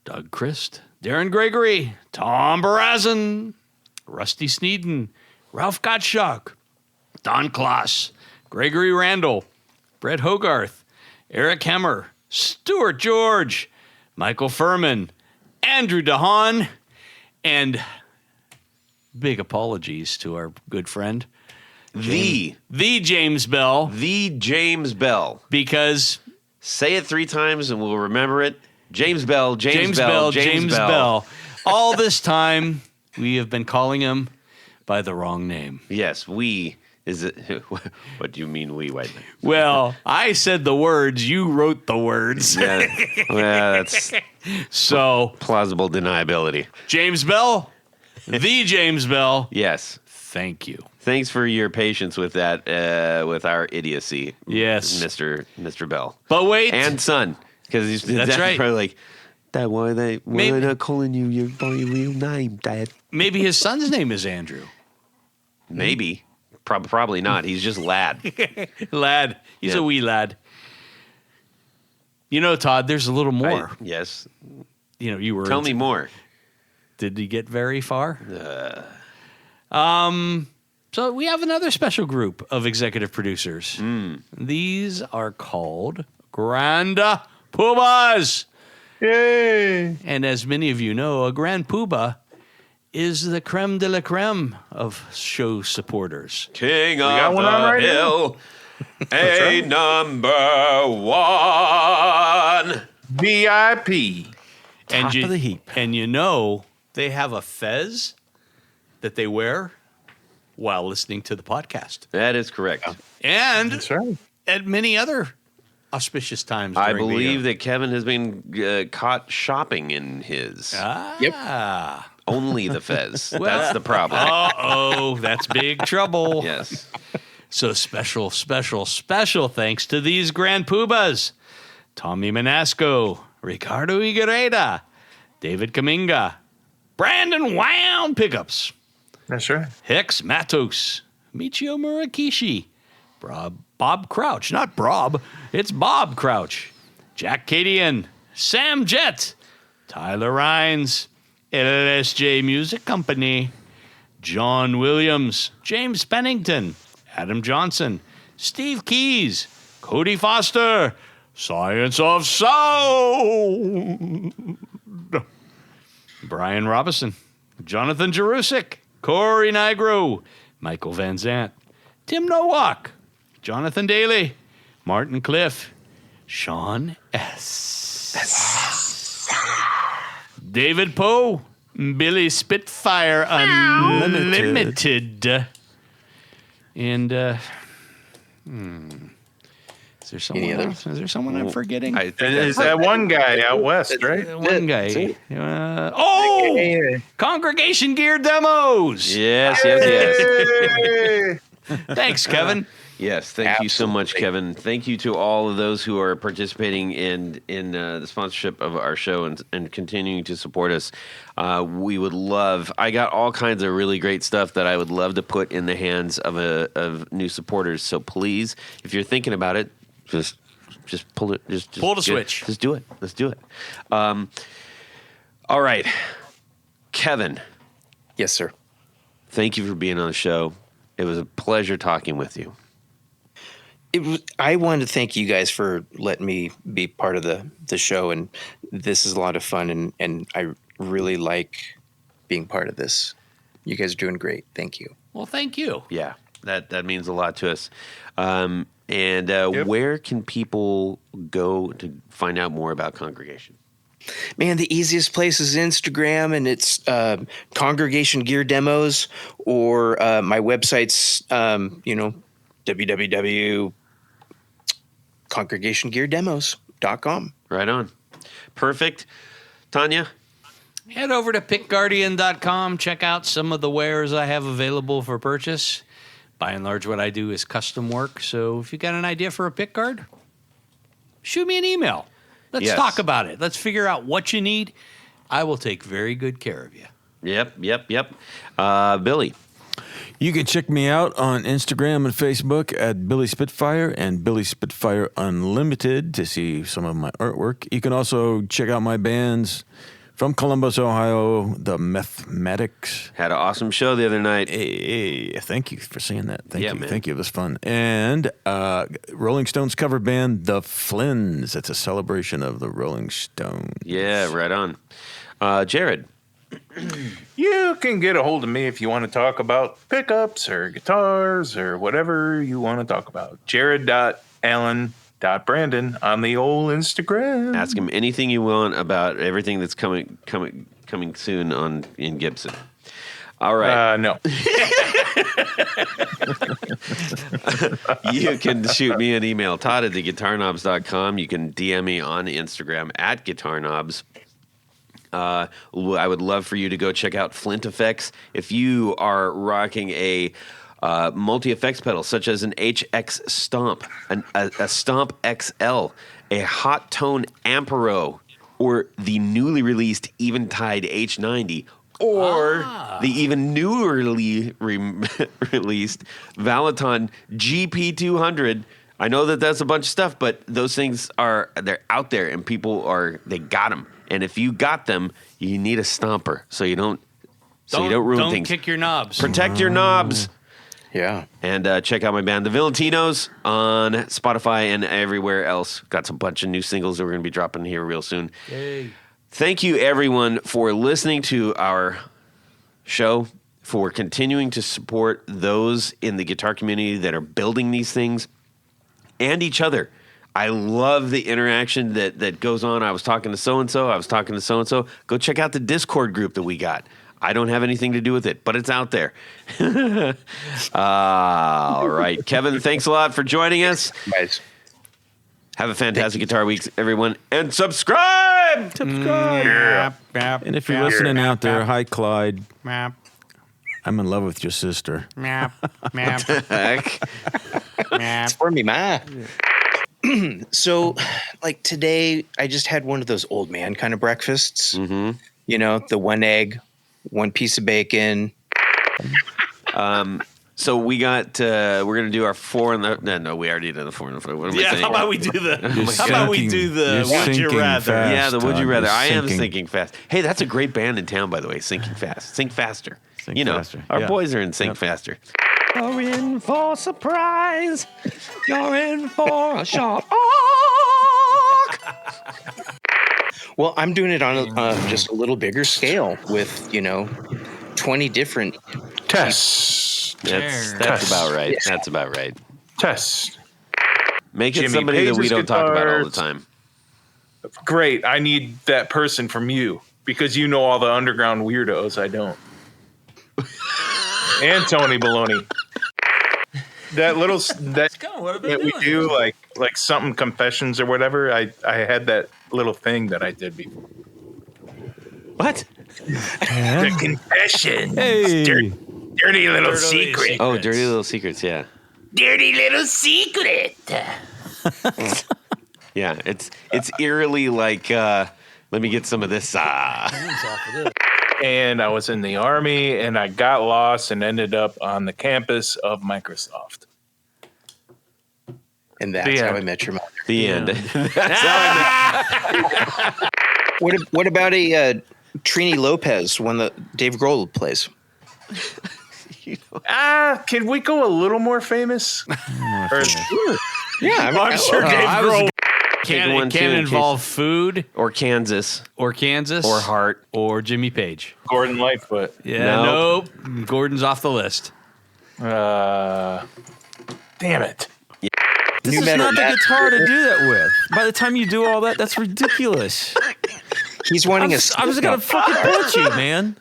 Doug Christ, Darren Gregory, Tom Barazin, Rusty Sneeden, Ralph Gottschalk, Don Kloss, Gregory Randall, Brett Hogarth, Eric Hemmer, Stuart George, Michael Furman, Andrew DeHaan, and big apologies to our good friend, the James Bell, because Say it 3 times and we'll remember it. James Bell. All this time, we have been calling him by the wrong name. Yes, we. Is it? What do you mean we, white man? Well, I said the words, you wrote the words. Yeah, well, that's So, plausible deniability. James Bell, the James Bell, Yes. thank you. Thanks for your patience with that, with our idiocy. Yes. Mr. Bell. But wait. And son, because That's right. probably like, Dad, why are they not calling you by your real name, Dad? Maybe his son's name is Andrew. Maybe. Probably not. He's just lad. Lad. He's Yeah. a wee lad. You know, Todd, there's a little more. Yes. You were. Tell me more. Did he get very far? So we have another special group of executive producers. These are called Grand Poohbahs. Yay! And as many of you know, a Grand Poohbah is the creme de la creme of show supporters. King got of one on the right hill, a right. number one. VIP. And Top of the heap. And you know, they have a fez that they wear while listening to the podcast. That is correct. And That's right. at many other auspicious times. I during the believe year. that Kevin has been caught shopping in his. Ah. Only the fez. That's the problem. Uh-oh, that's big trouble. Yes. So special thanks to these Grand Poohbahs. Tommy Manasco, Ricardo Iguereda, David Kaminga, Brandon Wow Pickups, That's right. Hex Matos, Michio Murakishi, Bob Crouch, not Brob, it's Bob Crouch, Jack Cadian, Sam Jett, Tyler Rhines, LSJ Music Company, John Williams, James Pennington, Adam Johnson, Steve Keys, Cody Foster, Science of Sound, Brian Robinson, Jonathan Jerusik, Corey Nigro, Michael Van Zant, Tim Nowak, Jonathan Daly, Martin Cliff, Sean S. David Poe, Billy Spitfire Unlimited. And is there someone Any else? Is there someone I'm forgetting? I think And that's is that one guy out west, right? One guy. See? Congregation Gear Demos. Yes. Yay! Thanks, Kevin. Yes, thank you so much, Absolutely. Kevin. Thank you to all of those who are participating in the sponsorship of our show and continuing to support us. We would love. I got all kinds of really great stuff that I would love to put in the hands of new supporters. So please, if you're thinking about it, just pull it. Just Pull the switch. Just do it. Let's do it. All right, Kevin. Yes, sir. Thank you for being on the show. It was a pleasure talking with you. I wanted to thank you guys for letting me be part of the show, and this is a lot of fun, and I really like being part of this. You guys are doing great. Thank you. Well, thank you. Yeah, that means a lot to us. Where can people go to find out more about Congregation? Man, the easiest place is Instagram, and it's Congregation Gear Demos, or my website's www.congregationgeardemos.com. Right on. Perfect. Tanya? Head over to pickguardian.com. Check out some of the wares I have available for purchase. By and large, what I do is custom work. So if you got an idea for a pick guard, shoot me an email. Let's Yes. talk about it. Let's figure out what you need. I will take very good care of you. Yep. Billy? You can check me out on Instagram and Facebook at Billy Spitfire and Billy Spitfire Unlimited to see some of my artwork. You can also check out my bands from Columbus, Ohio, the Mathematics. Had an awesome show the other night. Hey, thank you for saying that. Thank Yeah, you. man. Thank you. It was fun. And Rolling Stones cover band, The Flynns. It's a celebration of the Rolling Stones. Yeah, right on. Jared? You can get a hold of me if you want to talk about pickups or guitars or whatever you want to talk about. Jared.allen.brandon on the old Instagram. Ask him anything you want about everything that's coming soon in Gibson. All right. No. You can shoot me an email, Todd at theguitarknobs.com. You can DM me on Instagram at guitarknobs. I would love for you to go check out Flint Effects. If you are rocking a multi-effects pedal, such as an HX Stomp, a Stomp XL, a Hot Tone Ampero, or the newly released Eventide H90, or the even newly released Valaton GP200. I know that that's a bunch of stuff, but those things they're out there, and they got them. And if you got them, you need a stomper so you don't ruin Don't things. kick your knobs. Protect your knobs. Yeah. And check out my band, The Valentinos, on Spotify and everywhere else. Got some bunch of new singles that we're going to be dropping here real soon. Yay. Thank you, everyone, for listening to our show, for continuing to support those in the guitar community that are building these things and each other. I love the interaction that goes on. I was talking to so-and-so. I was talking to so-and-so. Go check out the Discord group that we got. I don't have anything to do with it, but it's out there. All right. Kevin, thanks a lot for joining us. Guys. Have a fantastic Guitar Week, everyone. And subscribe! Map. And if you're listening out there, hi, Clyde. Map. I'm in love with your sister. Map. Map. Heck. Map. For me, ma. So, like today, I just had one of those old man kind of breakfasts. Mm-hmm. You know, the 1 egg, 1 piece of bacon. So we got, we're going to do our 4 on the, no, we already did the 4 on the floor. What am I saying? How about we do the? my How about we do the? You're Would you sinking rather? fast. Yeah, the Would You Todd, Rather. you're I am sinking. Sinking Fast. Hey, that's a great band in town, by the way, Sinking Fast. Sink Faster. Sink you know, Faster. our Yeah. boys are in Sink Yep. Faster. You're in for a surprise. You're in for a shock. Well, I'm doing it on just a little bigger scale with, 20 different. Test. That's about right. That's about right. Test. Make it Jimmy somebody that we Page's don't talk about all the guitars. time. Great. I need that person from you because you know all the underground weirdos. I don't. And Tony Baloney. That little that we do like something confessions or whatever. I had that little thing that I did before. What? The confession. Hey. Dirty little secret. Oh, Dirty Little Secrets, yeah. Dirty little secret. Yeah, it's eerily like, let me get some of this. And I was in the Army and I got lost and ended up on the campus of Microsoft. And that's The how end. I met your mother. The end. What about a Trini Lopez, one that Dave Grohl plays? Can we go a little more famous? Yeah, I'm sure Dave I was- Grohl. Take one, Can too, in involve food Or Kansas. or Kansas Or Hart. or Jimmy Page. Gordon Lightfoot. Yeah, Nope. nope. Gordon's off the list. Damn it. This New is metal not the Matt guitar to do that with. By the time you do all that, that's ridiculous. He's wanting a. I was gonna fucking punch you, man.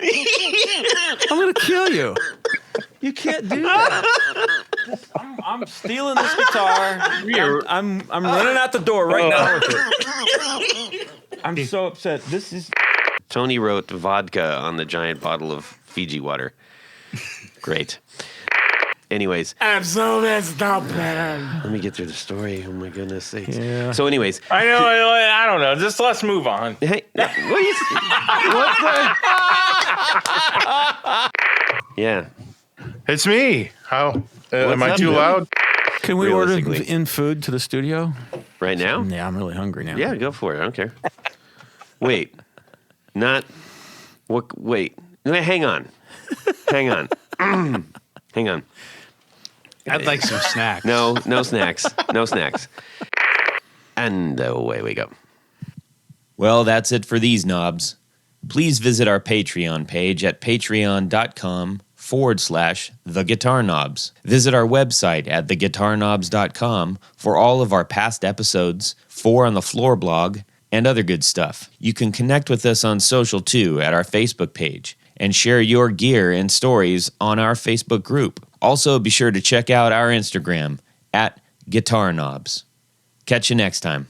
I'm gonna kill you. You can't do that. I'm stealing this guitar. I'm running out the door right now with it. I'm so upset. This is. Tony wrote vodka on the giant bottle of Fiji water. Great. Anyways, I'm so messed up, man. let me get through the story. Oh my goodness sakes. Yeah. So, anyways, I know. I don't know. Just let's move on. hey, what are you? What's that? Yeah. It's me. How? Am I up, too man? loud? Can we order Realistically. in food to the studio? Right now? Yeah, I'm really hungry now. Yeah, go for it. I don't care. Wait. Not. What? Wait. No, hang on. Hang on. Hang on. I'd like some snacks. No snacks. No snacks. And away we go. Well, that's it for these knobs. Please visit our Patreon page at patreon.com/theguitarknobs. Visit our website at theguitarknobs.com for all of our past episodes, 4 on the Floor blog, and other good stuff. You can connect with us on social too at our Facebook page and share your gear and stories on our Facebook group. Also, be sure to check out our Instagram at Guitar Knobs. Catch you next time.